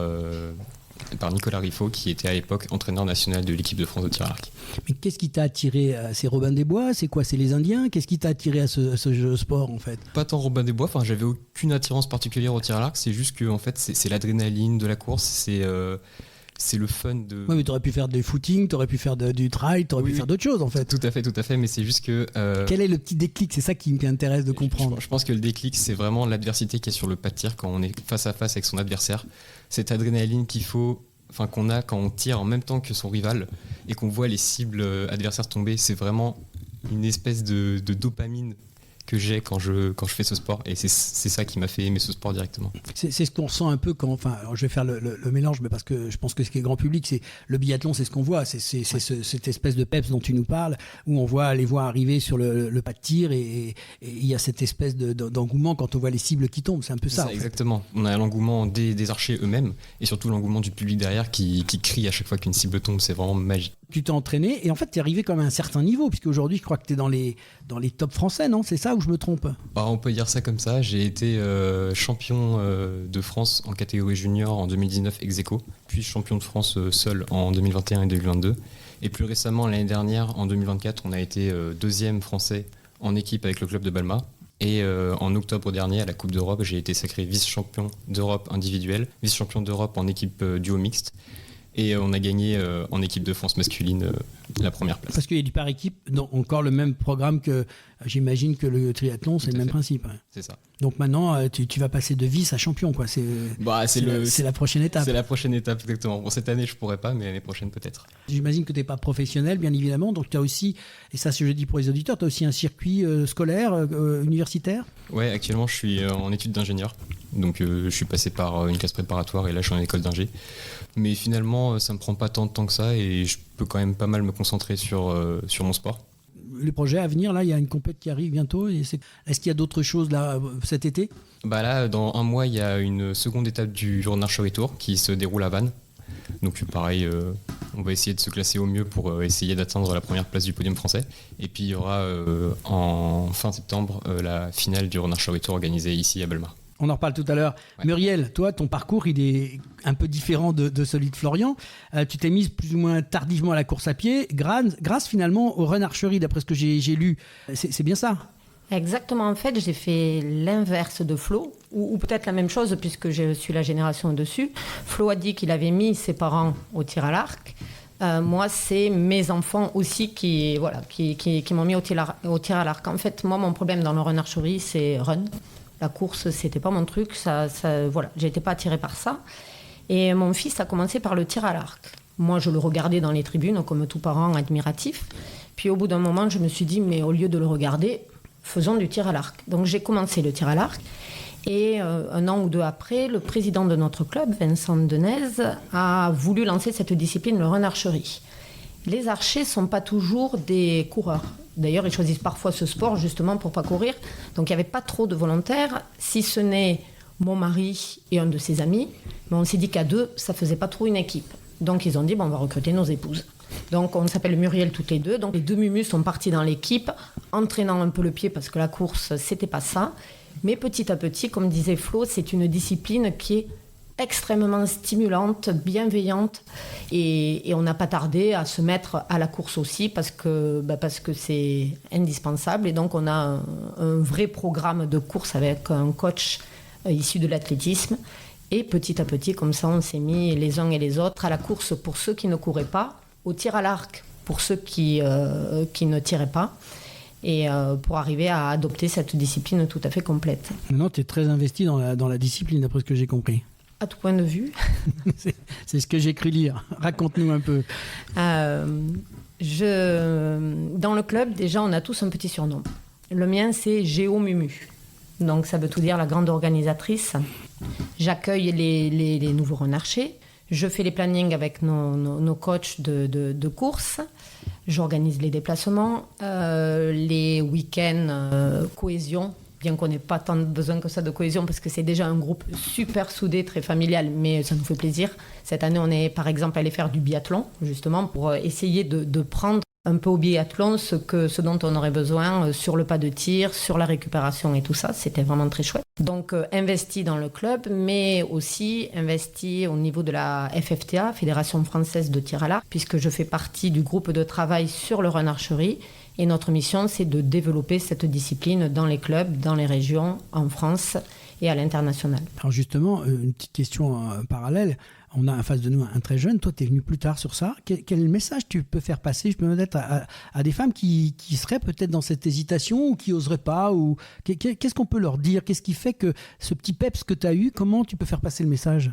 Speaker 6: Nicolas Riffaut, qui était à l'époque entraîneur national de l'équipe de France de tir à l'arc.
Speaker 1: Mais qu'est-ce qui t'a attiré ? C'est Robin des Bois ? C'est quoi ? C'est les Indiens ? Qu'est-ce qui t'a attiré à ce jeu sport en fait ?
Speaker 6: Pas tant Robin des Bois, j'avais aucune attirance particulière au tir à l'arc, c'est juste que en fait, c'est l'adrénaline de la course, c'est c'est le fun de...
Speaker 1: Oui, mais t'aurais pu faire du footing, t'aurais pu faire du trail, t'aurais pu faire d'autres choses en fait.
Speaker 6: Tout à fait, mais c'est juste que...
Speaker 1: Quel est le petit déclic? C'est ça qui m'intéresse de comprendre.
Speaker 6: Je pense que le déclic, c'est vraiment l'adversité qui est sur le pas de tir quand on est face à face avec son adversaire. Cette adrénaline qu'on a quand on tire en même temps que son rival et qu'on voit les cibles adversaires tomber, c'est vraiment une espèce de dopamine que j'ai quand je fais ce sport, et c'est ça qui m'a fait aimer ce sport directement.
Speaker 1: C'est ce qu'on ressent un peu quand, alors je vais faire le mélange, mais parce que je pense que ce qui est grand public, c'est le biathlon, c'est ce qu'on voit, c'est cette espèce de peps dont tu nous parles, où on voit les voir arriver sur le pas de tir, et il y a cette espèce d'engouement quand on voit les cibles qui tombent, c'est un peu ça.
Speaker 6: Exactement, on a l'engouement des archers eux-mêmes, et surtout l'engouement du public derrière qui crie à chaque fois qu'une cible tombe, c'est vraiment magique.
Speaker 1: Tu t'es entraîné et en fait tu es arrivé comme à un certain niveau, puisque aujourd'hui je crois que tu es dans les tops français, non? C'est ça, ou je me trompe?
Speaker 6: On peut dire ça comme ça. J'ai été champion de France en catégorie junior en 2019 ex aequo, puis champion de France seul en 2021 et 2022. Et plus récemment, l'année dernière, en 2024, on a été deuxième français en équipe avec le club de Balma. Et en octobre dernier, à la Coupe d'Europe, j'ai été sacré vice-champion d'Europe individuel, vice-champion d'Europe en équipe duo mixte. Et on a gagné en équipe de France masculine la première place.
Speaker 1: Parce qu'il y a du par équipe, encore le même programme que, j'imagine que le triathlon, c'est le même principe. Ouais.
Speaker 6: C'est ça.
Speaker 1: Donc maintenant, tu vas passer de vice à champion, quoi. C'est la prochaine étape.
Speaker 6: C'est la prochaine étape, exactement. Bon, cette année, je pourrais pas, mais l'année prochaine, peut-être.
Speaker 1: J'imagine que tu n'es pas professionnel, bien évidemment. Donc tu as aussi, et ça, je le dis pour les auditeurs, tu as aussi un circuit scolaire, universitaire?
Speaker 6: Ouais, actuellement, je suis en études d'ingénieur. Donc je suis passé par une classe préparatoire et là, je suis en école d'ingé. Mais finalement, ça me prend pas tant de temps que ça et je peux quand même pas mal me concentrer sur mon sport.
Speaker 1: Les projets à venir, là, il y a une compète qui arrive bientôt. Est-ce qu'il y a d'autres choses là cet été?
Speaker 6: Là, dans un mois, il y a une seconde étape du Renard Charity Tour qui se déroule à Vannes. Donc pareil, on va essayer de se classer au mieux pour essayer d'atteindre la première place du podium français. Et puis il y aura en fin septembre la finale du Renard Charity Tour organisée ici à Belmar.
Speaker 1: On en reparle tout à l'heure. Ouais. Muriel, toi, ton parcours, il est un peu différent de celui de Florian. Tu t'es mise plus ou moins tardivement à la course à pied, grâce finalement au run archery, d'après ce que j'ai lu. C'est bien ça?
Speaker 5: Exactement. En fait, j'ai fait l'inverse de Flo, ou peut-être la même chose, puisque je suis la génération au-dessus. Flo a dit qu'il avait mis ses parents au tir à l'arc. Moi, c'est mes enfants aussi qui m'ont mis au tir à l'arc. En fait, moi, mon problème dans le run archery, c'est run. La course, c'était pas mon truc, j'étais pas attirée par ça. Et mon fils a commencé par le tir à l'arc. Moi, je le regardais dans les tribunes, comme tout parent admiratif. Puis au bout d'un moment, je me suis dit, mais au lieu de le regarder, faisons du tir à l'arc. Donc j'ai commencé le tir à l'arc. Et un an ou deux après, le président de notre club, Vincent Denez, a voulu lancer cette discipline, le run archery. Les archers sont pas toujours des coureurs. D'ailleurs, ils choisissent parfois ce sport justement pour pas courir. Donc, il n'y avait pas trop de volontaires, si ce n'est mon mari et un de ses amis. Mais on s'est dit qu'à deux, ça faisait pas trop une équipe. Donc, ils ont dit, on va recruter nos épouses. Donc, on s'appelle Muriel toutes les deux. Donc, les deux mumus sont partis dans l'équipe, entraînant un peu le pied parce que la course, c'était pas ça. Mais petit à petit, comme disait Flo, c'est une discipline qui est extrêmement stimulante, bienveillante, et on n'a pas tardé à se mettre à la course aussi parce que c'est indispensable. Et donc on a un vrai programme de course avec un coach issu de l'athlétisme, et petit à petit comme ça on s'est mis les uns et les autres à la course pour ceux qui ne couraient pas, au tir à l'arc pour ceux qui ne tiraient pas, et pour arriver à adopter cette discipline tout à fait complète.
Speaker 1: Maintenant tu es très investi dans la discipline d'après ce que j'ai compris.
Speaker 5: À tout point de vue.
Speaker 1: C'est ce que j'ai cru lire. Raconte-nous un peu.
Speaker 5: Dans le club, déjà, on a tous un petit surnom. Le mien, c'est Géo Mumu. Donc, ça veut tout dire, la grande organisatrice. J'accueille les nouveaux renarchers. Je fais les plannings avec nos coachs de course. J'organise les déplacements, les week-ends cohésion. Bien qu'on n'ait pas tant besoin que ça de cohésion, parce que c'est déjà un groupe super soudé, très familial, mais ça nous fait plaisir. Cette année, on est par exemple allé faire du biathlon, justement, pour essayer de prendre un peu au biathlon ce dont on aurait besoin sur le pas de tir, sur la récupération et tout ça. C'était vraiment très chouette. Donc, investi dans le club, mais aussi investi au niveau de la FFTA, Fédération Française de Tir à l'Arc, puisque je fais partie du groupe de travail sur le run archery. Et notre mission, c'est de développer cette discipline dans les clubs, dans les régions, en France, et à l'international.
Speaker 1: Alors justement, une petite question parallèle. On a en face de nous un très jeune. Toi, tu es venu plus tard sur ça. Quel message tu peux faire passer, je peux peut-être à des femmes qui seraient peut-être dans cette hésitation ou qui n'oseraient pas ou qu'est-ce qu'on peut leur dire? Qu'est-ce qui fait que ce petit peps que tu as eu, comment tu peux faire passer le message?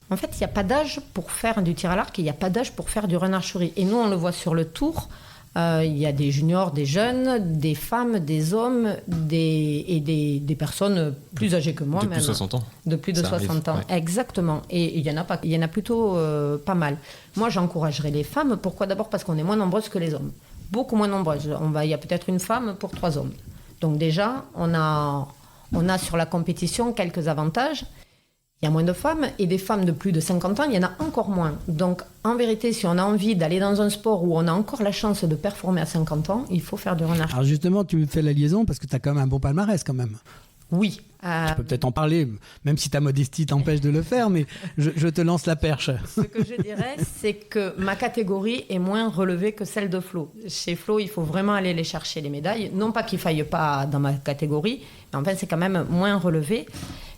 Speaker 5: En fait, il n'y a pas d'âge pour faire du tir à l'arc et il n'y a pas d'âge pour faire du renarcherie. Et nous, on le voit sur le tour. Il y a des juniors, des jeunes, des femmes, des hommes des personnes plus âgées que moi.
Speaker 6: De plus de 60 ans.
Speaker 5: De plus de 60 ans, ouais. Exactement. Et il y en a plutôt pas mal. Moi, j'encouragerais les femmes. Pourquoi? D'abord parce qu'on est moins nombreuses que les hommes. Beaucoup moins nombreuses. Il y a peut-être une femme pour 3 hommes. Donc déjà, on a sur la compétition quelques avantages. Il y a moins de femmes et des femmes de plus de 50 ans, il y en a encore moins. Donc, en vérité, si on a envie d'aller dans un sport où on a encore la chance de performer à 50 ans, il faut faire du renarcherie.
Speaker 1: Alors justement, tu me fais la liaison parce que tu as quand même un bon palmarès quand même.
Speaker 5: Oui.
Speaker 1: Tu peux peut-être en parler, même si ta modestie t'empêche de le faire, mais je te lance la perche.
Speaker 5: Ce que je dirais, c'est que ma catégorie est moins relevée que celle de Flo. Chez Flo, il faut vraiment aller les chercher, les médailles. Non pas qu'il ne faille pas dans ma catégorie, mais enfin, c'est quand même moins relevé.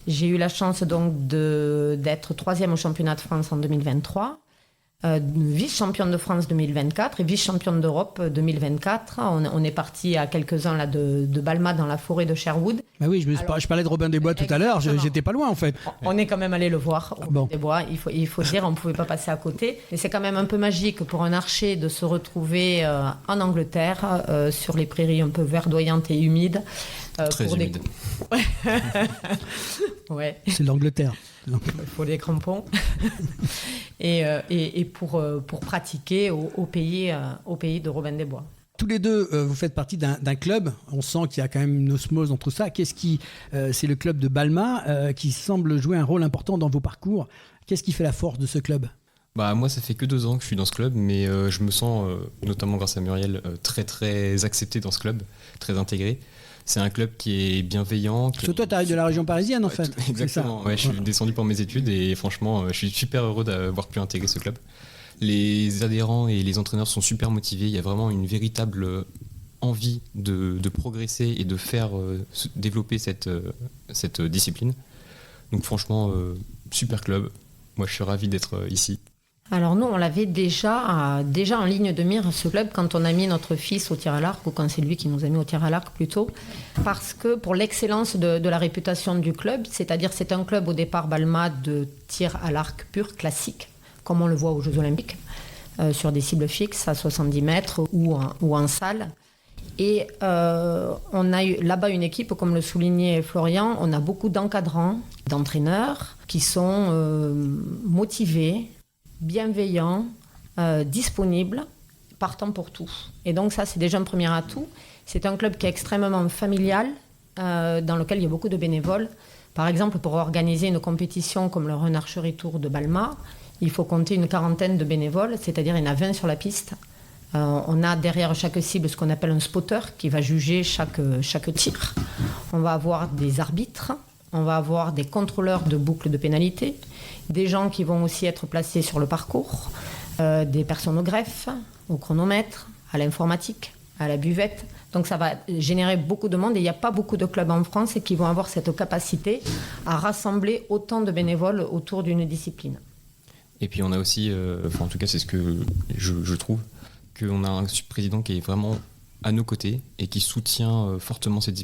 Speaker 5: J'ai eu la chance donc d'être 3e au championnat de France en 2023, vice-championne de France 2024 et vice-championne d'Europe 2024. On est parti à quelques-uns là, de Balma dans la forêt de Sherwood.
Speaker 1: Bah oui, je parlais de Robin des Bois tout à l'heure, j'étais pas loin en fait.
Speaker 5: On est quand même allé le voir, Robin
Speaker 1: Bon.
Speaker 5: des Bois, il faut dire, on ne pouvait pas passer à côté. Et c'est quand même un peu magique pour un archer de se retrouver en Angleterre, sur les prairies un peu verdoyantes et humides.
Speaker 6: Très humide.
Speaker 5: Ouais.
Speaker 1: C'est l'Angleterre.
Speaker 5: Il faut des crampons. et pour pratiquer au pays de Robin des Bois.
Speaker 1: Tous les deux, vous faites partie d'un club. On sent qu'il y a quand même une osmose entre ça. C'est le club de Balma qui semble jouer un rôle important dans vos parcours. Qu'est-ce qui fait la force de ce club?
Speaker 6: Moi, ça fait que 2 ans que je suis dans ce club, mais je me sens, notamment grâce à Muriel, très très accepté dans ce club, très intégré. C'est un club qui est bienveillant.
Speaker 1: Parce que toi, tu arrives de la région parisienne, en fait.
Speaker 6: Exactement. Ouais, je suis descendu pour mes études et franchement, je suis super heureux d'avoir pu intégrer ce club. Les adhérents et les entraîneurs sont super motivés. Il y a vraiment une véritable envie de progresser et de faire développer cette discipline. Donc franchement, super club. Moi, je suis ravi d'être ici.
Speaker 5: Alors nous, on l'avait déjà en ligne de mire, ce club, quand on a mis notre fils au tir à l'arc, ou quand c'est lui qui nous a mis au tir à l'arc plutôt, parce que pour l'excellence de la réputation du club, c'est-à-dire c'est un club au départ Balma de tir à l'arc pur, classique, comme on le voit aux Jeux Olympiques, sur des cibles fixes à 70 mètres ou en salle. Et on a eu là-bas une équipe, comme le soulignait Florian, on a beaucoup d'encadrants, d'entraîneurs qui sont motivés, bienveillants, disponibles, partant pour tout. Et donc ça, c'est déjà un premier atout. C'est un club qui est extrêmement familial, dans lequel il y a beaucoup de bénévoles. Par exemple, pour organiser une compétition comme le Renarcherie Tour de Balma, il faut compter une 40aine de bénévoles, c'est-à-dire il y en a 20 sur la piste. On a derrière chaque cible ce qu'on appelle un spotter qui va juger chaque tir. On va avoir des arbitres, on va avoir des contrôleurs de boucles de pénalité, des gens qui vont aussi être placés sur le parcours, des personnes au greffe, au chronomètre, à l'informatique, à la buvette. Donc ça va générer beaucoup de monde et il n'y a pas beaucoup de clubs en France qui vont avoir cette capacité à rassembler autant de bénévoles autour d'une discipline.
Speaker 6: Et puis on a aussi, en tout cas c'est ce que je trouve, qu'on a un président qui est vraiment à nos côtés et qui soutient fortement cette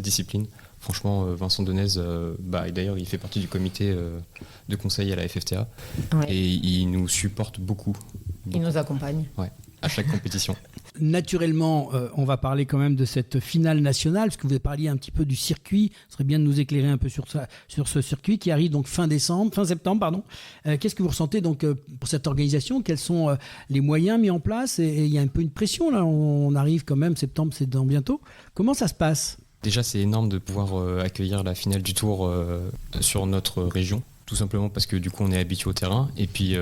Speaker 6: discipline. Franchement, Vincent Denez, et d'ailleurs il fait partie du comité de conseil à la FFTA, ouais. Et il nous supporte beaucoup.
Speaker 5: Il nous accompagne.
Speaker 6: Ouais, à chaque compétition.
Speaker 1: Naturellement, on va parler quand même de cette finale nationale, parce que vous avez parlé un petit peu du circuit. Ce serait bien de nous éclairer un peu sur ce circuit qui arrive donc fin septembre. Qu'est-ce que vous ressentez donc pour cette organisation? Quels sont les moyens mis en place? Et il y a un peu une pression là. On arrive quand même, septembre, c'est dans bientôt. Comment ça se passe?
Speaker 6: Déjà, c'est énorme de pouvoir accueillir la finale du Tour sur notre région. Tout simplement parce que du coup on est habitué au terrain et puis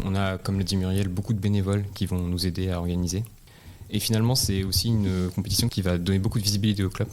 Speaker 6: on a, comme l'a dit Muriel, beaucoup de bénévoles qui vont nous aider à organiser. Et finalement c'est aussi une compétition qui va donner beaucoup de visibilité au club,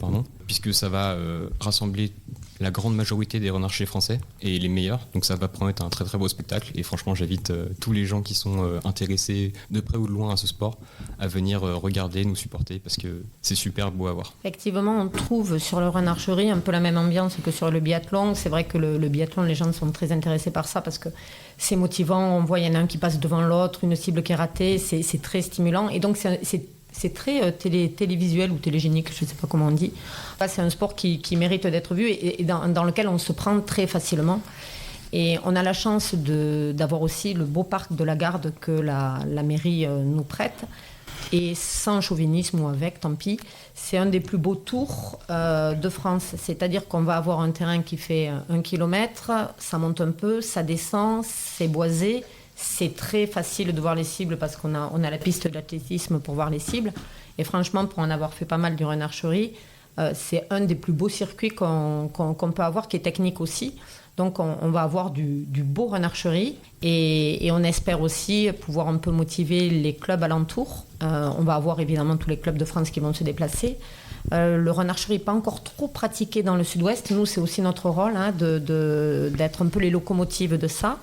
Speaker 6: puisque ça va rassembler la grande majorité des renarchers français et les meilleurs. Donc ça va promettre un très très beau spectacle. Et franchement, j'invite tous les gens qui sont intéressés de près ou de loin à ce sport à venir regarder, nous supporter parce que c'est super beau à voir.
Speaker 5: Effectivement, on trouve sur le renarcherie un peu la même ambiance que sur le biathlon. C'est vrai que le biathlon, les gens sont très intéressés par ça parce que c'est motivant. On voit, il y en a un qui passe devant l'autre, une cible qui est ratée. C'est très stimulant. Et donc, c'est très télévisuel ou télégénique, je ne sais pas comment on dit. C'est un sport qui mérite d'être vu et dans lequel on se prend très facilement. Et on a la chance d'avoir aussi le beau parc de la Garde que la mairie nous prête. Et sans chauvinisme ou avec, tant pis, c'est un des plus beaux tours de France. C'est-à-dire qu'on va avoir un terrain qui fait 1 kilomètre, ça monte un peu, ça descend, c'est boisé. C'est très facile de voir les cibles parce qu'on a la piste d'athlétisme pour voir les cibles. Et franchement, pour en avoir fait pas mal du renarcherie, c'est un des plus beaux circuits qu'on peut avoir, qui est technique aussi. Donc on va avoir du beau renarcherie et on espère aussi pouvoir un peu motiver les clubs alentours. On va avoir évidemment tous les clubs de France qui vont se déplacer. Le renarcherie n'est pas encore trop pratiqué dans le sud-ouest. Nous, c'est aussi notre rôle d'être un peu les locomotives de ça.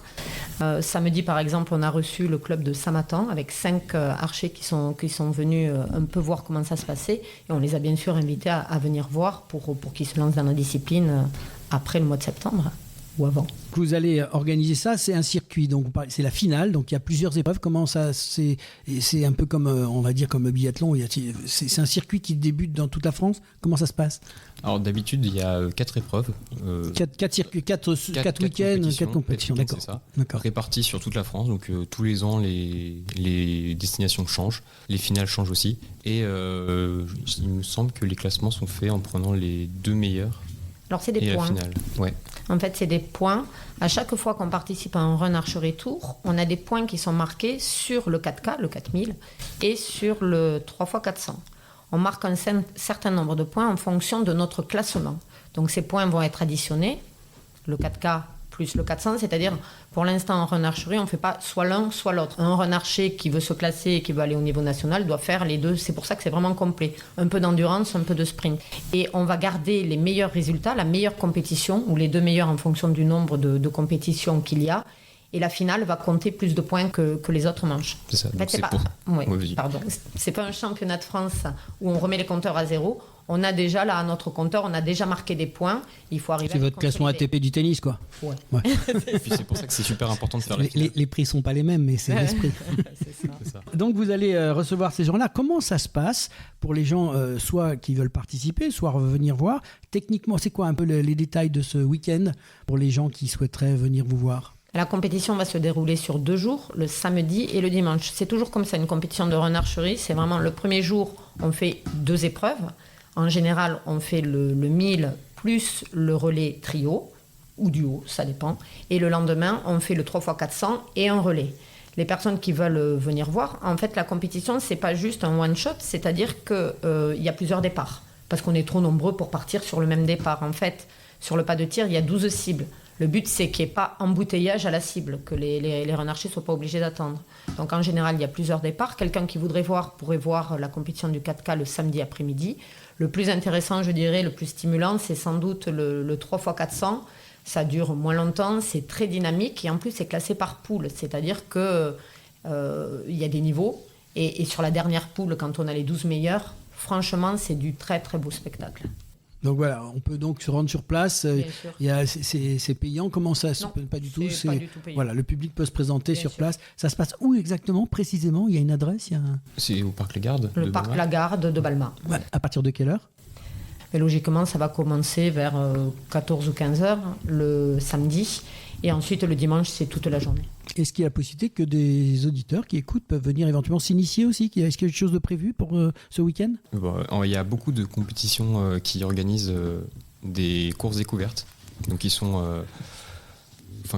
Speaker 5: Samedi, par exemple, on a reçu le club de Samatan avec 5 archers qui sont venus un peu voir comment ça se passait. Et on les a bien sûr invités à venir voir pour qu'ils se lancent dans la discipline après le mois de septembre ou avant.
Speaker 1: Vous allez organiser ça, c'est un circuit, donc c'est la finale, donc il y a plusieurs épreuves. Comment ça, c'est un peu comme, on va dire, comme biathlon, c'est un circuit qui débute dans toute la France. Comment ça se passe?
Speaker 6: Alors d'habitude, il y a 4 épreuves.
Speaker 1: 4 circuits, 4 week-ends, 4 compétitions, d'accord.
Speaker 6: C'est ça.
Speaker 1: D'accord.
Speaker 6: Répartis sur toute la France, donc tous les ans, les destinations changent, les finales changent aussi. Et il me semble que les classements sont faits en prenant les 2 meilleurs.
Speaker 5: Alors c'est des
Speaker 6: et
Speaker 5: points.
Speaker 6: La finale. Ouais.
Speaker 5: En fait, c'est des points. À chaque fois qu'on participe à un run archerie tour, on a des points qui sont marqués sur le 4K, le 4000, et sur le 3x400. On marque un certain nombre de points en fonction de notre classement. Donc ces points vont être additionnés, le 4K plus le 400, c'est-à-dire pour l'instant en run archerie, on ne fait pas soit l'un, soit l'autre. Un run archer qui veut se classer et qui veut aller au niveau national doit faire les deux. C'est pour ça que c'est vraiment complet. Un peu d'endurance, un peu de sprint. Et on va garder les meilleurs résultats, la meilleure compétition, ou les 2 meilleurs en fonction du nombre de compétitions qu'il y a. Et la finale va compter plus de points que les autres manches.
Speaker 6: C'est ça.
Speaker 5: En fait, c'est pas un championnat de France où on remet les compteurs à zéro. On a déjà là à notre compteur, on a déjà marqué des points. Il faut arriver.
Speaker 1: C'est votre classement ATP du tennis, quoi.
Speaker 5: Ouais.
Speaker 6: Et puis c'est pour ça que c'est super important de faire
Speaker 1: les prix sont pas les mêmes, mais c'est l'esprit.
Speaker 6: C'est ça.
Speaker 1: Donc vous allez recevoir ces gens-là. Comment ça se passe pour les gens, soit qui veulent participer, soit venir voir? Techniquement, c'est quoi un peu les détails de ce week-end pour les gens qui souhaiteraient venir vous voir?
Speaker 5: La compétition va se dérouler sur 2 jours, le samedi et le dimanche. C'est toujours comme ça, une compétition de renarcherie. C'est vraiment le premier jour, on fait 2 épreuves. En général, on fait le 1000 plus le relais trio ou duo, ça dépend. Et le lendemain, on fait le 3x400 et un relais. Les personnes qui veulent venir voir, en fait, la compétition, c'est pas juste un one-shot, c'est-à-dire qu'il y a plusieurs départs. Parce qu'on est trop nombreux pour partir sur le même départ. En fait, sur le pas de tir, il y a 12 cibles. Le but, c'est qu'il n'y ait pas embouteillage à la cible, que les renarchers ne soient pas obligés d'attendre. Donc, en général, il y a plusieurs départs. Quelqu'un qui voudrait voir pourrait voir la compétition du 4K le samedi après-midi. Le plus intéressant, je dirais, le plus stimulant, c'est sans doute le 3x400. Ça dure moins longtemps, c'est très dynamique et en plus, c'est classé par poule. C'est-à-dire qu'il y a des niveaux. Et sur la dernière poule, quand on a les 12 meilleurs, franchement, c'est du très, très beau spectacle.
Speaker 1: Donc voilà, on peut donc se rendre sur place. C'est payant. Comment ça?
Speaker 5: Non,
Speaker 1: pas du tout.
Speaker 5: C'est pas du tout payant.
Speaker 1: Voilà, le public peut se présenter
Speaker 5: Bien
Speaker 1: sur
Speaker 5: sûr.
Speaker 1: place. Ça se passe où exactement, précisément? Il y a une adresse?
Speaker 6: C'est au Parc Lagarde.
Speaker 5: Le parc Lagarde de Balma.
Speaker 1: Ouais. À partir de quelle heure?
Speaker 5: Mais logiquement, ça va commencer vers 14 ou 15 heures le samedi. Et ensuite, le dimanche, c'est toute la journée.
Speaker 1: Est-ce qu'il y a la possibilité que des auditeurs qui écoutent peuvent venir éventuellement s'initier aussi? Est-ce qu'il y a quelque chose de prévu pour ce week-end?
Speaker 6: Il y a beaucoup de compétitions qui organisent des courses découvertes. Donc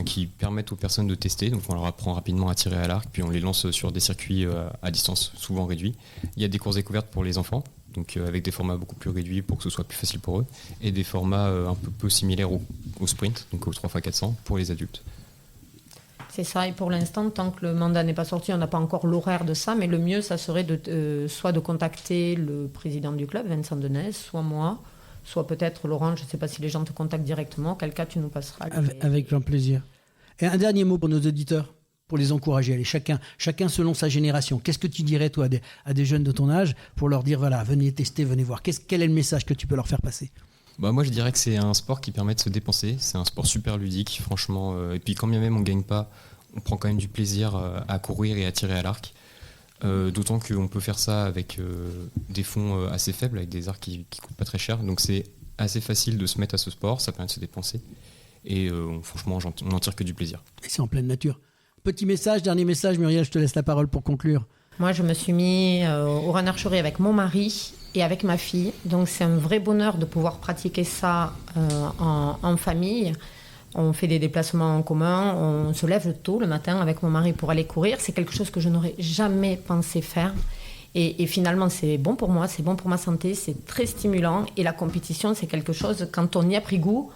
Speaker 6: qui permettent aux personnes de tester. Donc on leur apprend rapidement à tirer à l'arc, puis on les lance sur des circuits à distance souvent réduits. Il y a des courses découvertes pour les enfants, donc avec des formats beaucoup plus réduits pour que ce soit plus facile pour eux, et des formats un peu similaires au sprint, donc au 3x400 pour les adultes.
Speaker 5: C'est ça, et pour l'instant, tant que le mandat n'est pas sorti, on n'a pas encore l'horaire de ça, mais le mieux, ça serait soit de contacter le président du club, Vincent Denez, soit moi, soit peut-être Laurent, je ne sais pas si les gens te contactent directement, quel cas tu nous passeras.
Speaker 1: Avec grand plaisir. Et un dernier mot pour nos auditeurs, pour les encourager. Allez, chacun selon sa génération. Qu'est-ce que tu dirais, toi, à des jeunes de ton âge, pour leur dire, voilà, venez tester, venez voir. Quel est le message que tu peux leur faire passer ?
Speaker 6: Moi, je dirais que c'est un sport qui permet de se dépenser. C'est un sport super ludique, franchement. Et puis, quand bien même on ne gagne pas, on prend quand même du plaisir à courir et à tirer à l'arc. D'autant qu'on peut faire ça avec des fonds assez faibles, avec des arcs qui ne coûtent pas très cher. Donc, c'est assez facile de se mettre à ce sport. Ça permet de se dépenser. Et franchement, on n'en tire que du plaisir.
Speaker 1: Et c'est en pleine nature. Dernier message, Muriel, je te laisse la parole pour conclure.
Speaker 5: Moi, je me suis mis au renarcherie avec mon mari et avec ma fille. Donc, c'est un vrai bonheur de pouvoir pratiquer ça en famille. On fait des déplacements en commun, on se lève tôt le matin avec mon mari pour aller courir. C'est quelque chose que je n'aurais jamais pensé faire. Et finalement, c'est bon pour moi, c'est bon pour ma santé, c'est très stimulant. Et la compétition, c'est quelque chose, quand on y a pris goût,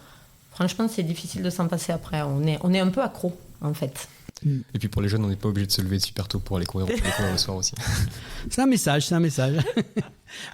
Speaker 5: franchement, c'est difficile de s'en passer après. On est un peu accro, en fait.
Speaker 6: Et puis pour les jeunes, on n'est pas obligé de se lever super tôt pour aller courir, on peut aller courir le soir aussi.
Speaker 1: C'est un message.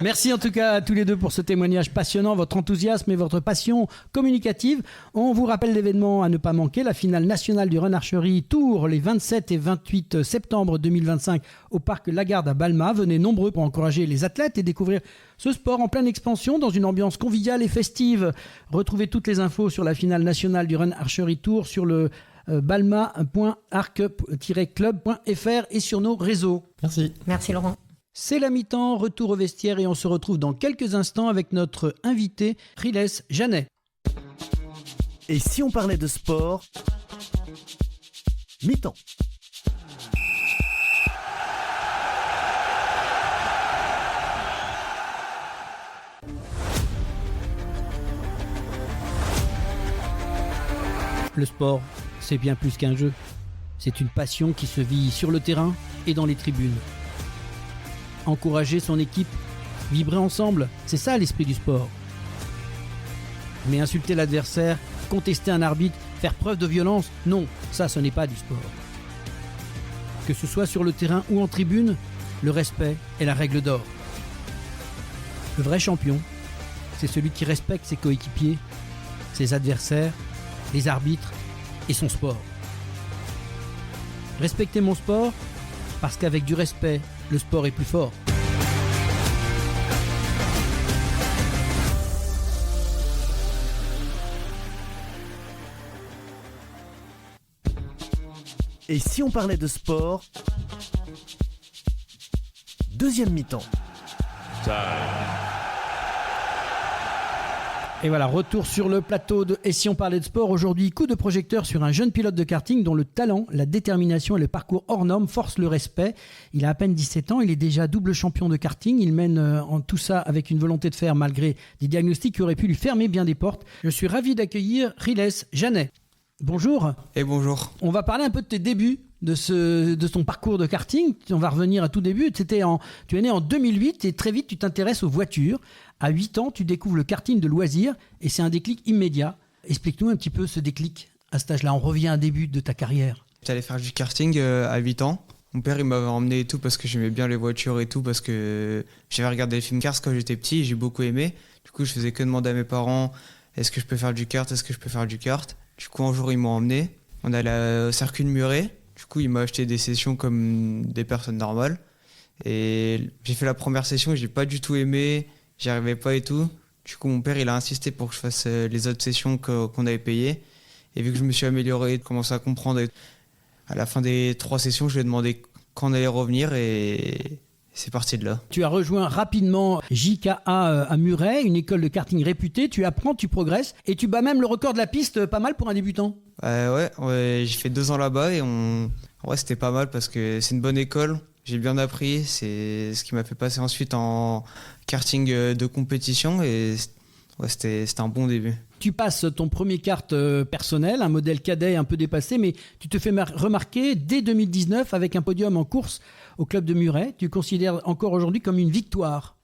Speaker 1: Merci en tout cas à tous les deux pour ce témoignage passionnant, votre enthousiasme et votre passion communicative. On vous rappelle l'événement à ne pas manquer, la finale nationale du Renarcherie Tour les 27 et 28 septembre 2025 au parc Lagarde à Balma. Venez nombreux pour encourager les athlètes et découvrir ce sport en pleine expansion dans une ambiance conviviale et festive. Retrouvez toutes les infos sur la finale nationale du Renarcherie Tour sur le balma.arc-club.fr et sur nos réseaux.
Speaker 5: Merci Laurent.
Speaker 1: C'est la mi-temps, retour au vestiaire et on se retrouve dans quelques instants avec notre invité Riles Janet.
Speaker 2: Et si on parlait de sport, mi-temps.
Speaker 1: Le sport, c'est bien plus qu'un jeu. C'est une passion qui se vit sur le terrain et dans les tribunes. Encourager son équipe, vibrer ensemble, c'est ça l'esprit du sport. Mais insulter l'adversaire, contester un arbitre, faire preuve de violence, non, ça ce n'est pas du sport. Que ce soit sur le terrain ou en tribune, le respect est la règle d'or. Le vrai champion, c'est celui qui respecte ses coéquipiers, ses adversaires, les arbitres et son sport. Respectez mon sport, parce qu'avec du respect, le sport est plus fort.
Speaker 2: Et si on parlait de sport, deuxième mi-temps.
Speaker 1: Et voilà, retour sur le plateau de Et si on parlait de sport, aujourd'hui, coup de projecteur sur un jeune pilote de karting dont le talent, la détermination et le parcours hors norme forcent le respect. Il a à peine 17 ans, il est déjà double champion de karting. Il mène en tout ça avec une volonté de faire malgré des diagnostics qui auraient pu lui fermer bien des portes. Je suis ravi d'accueillir Riles Janet. Bonjour.
Speaker 7: Et bonjour.
Speaker 1: On va parler un peu de tes débuts, de ton parcours de karting. On va revenir à tout début. Tu es né en 2008 et très vite tu t'intéresses aux voitures. À 8 ans, tu découvres le karting de loisirs et c'est un déclic immédiat. Explique-nous un petit peu ce déclic à cet âge-là. On revient à un début de ta carrière.
Speaker 7: J'allais faire du karting à 8 ans. Mon père il m'avait emmené et tout parce que j'aimais bien les voitures et tout, parce que j'avais regardé le film Cars quand j'étais petit et j'ai beaucoup aimé. Du coup, je faisais que demander à mes parents est-ce que je peux faire du kart, est-ce que je peux faire du kart. Du coup, un jour, ils m'ont emmené. On allait au circuit de Muret. Du coup, il m'a acheté des sessions comme des personnes normales. Et j'ai fait la première session et j'ai pas du tout aimé. J'y arrivais pas et tout. Du coup, mon père, il a insisté pour que je fasse les autres sessions qu'on avait payées. Et vu que je me suis amélioré, commencé à comprendre, à la fin des 3 sessions, je lui ai demandé quand on allait revenir et c'est parti de là.
Speaker 1: Tu as rejoint rapidement JKA à Muret, une école de karting réputée. Tu apprends, tu progresses et tu bats même le record de la piste, pas mal pour un débutant.
Speaker 7: Ouais, j'ai fait 2 ans là-bas et c'était pas mal parce que c'est une bonne école. J'ai bien appris, c'est ce qui m'a fait passer ensuite en karting de compétition et c'était un bon début.
Speaker 1: Tu passes ton premier kart personnel, un modèle cadet un peu dépassé, mais tu te fais remarquer dès 2019 avec un podium en course au club de Muret. Tu considères encore aujourd'hui comme une victoire?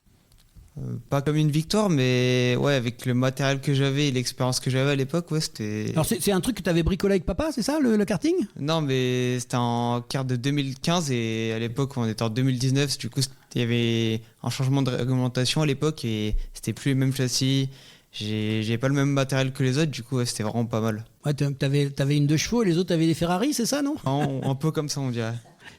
Speaker 7: Pas comme une victoire, mais ouais, avec le matériel que j'avais et l'expérience que j'avais à l'époque, ouais, c'était...
Speaker 1: Alors c'est un truc que tu avais bricolé avec papa, c'est ça, le karting?
Speaker 7: Non, mais c'était un kart de 2015 et à l'époque, on était en 2019, du coup, il y avait un changement de réglementation à l'époque et c'était plus les mêmes châssis, j'ai pas le même matériel que les autres, du coup, ouais, c'était vraiment pas mal.
Speaker 1: Ouais, t'avais une 2 chevaux et les autres avaient des Ferrari, c'est ça, non?
Speaker 7: Un peu comme ça, on dirait.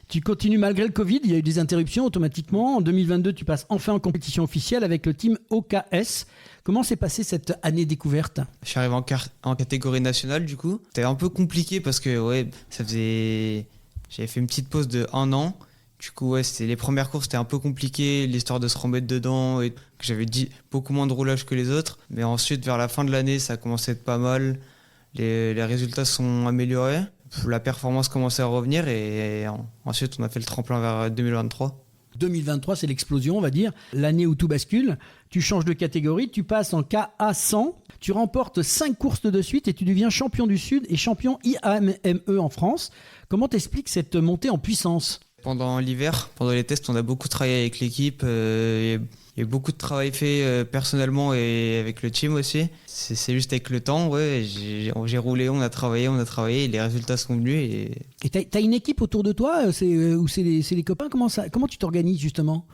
Speaker 1: Tu continues malgré le Covid, il y a eu des interruptions automatiquement. En 2022, tu passes enfin en compétition officielle avec le team OKS. Comment s'est passée cette année découverte?
Speaker 7: Je suis arrivé en catégorie nationale, du coup. C'était un peu compliqué parce que, ouais, j'avais fait une petite pause de 1 an. Du coup, ouais, les premières courses, c'était un peu compliqué, l'histoire de se remettre dedans, et que j'avais dit beaucoup moins de roulage que les autres. Mais ensuite, vers la fin de l'année, ça a commencé à être pas mal. Les résultats sont améliorés. La performance commençait à revenir et ensuite, on a fait le tremplin vers 2023.
Speaker 1: 2023, c'est l'explosion, on va dire. L'année où tout bascule. Tu changes de catégorie, tu passes en KA100. Tu remportes 5 courses de suite et tu deviens champion du Sud et champion IAME en France. Comment t'expliques cette montée en puissance?
Speaker 7: Pendant l'hiver, pendant les tests, on a beaucoup travaillé avec l'équipe. Il y a eu beaucoup de travail fait personnellement et avec le team aussi. C'est juste avec le temps, ouais, j'ai roulé, on a travaillé, et les résultats sont venus.
Speaker 1: Et t'as une équipe autour de toi, ou c'est les copains? Comment tu t'organises justement?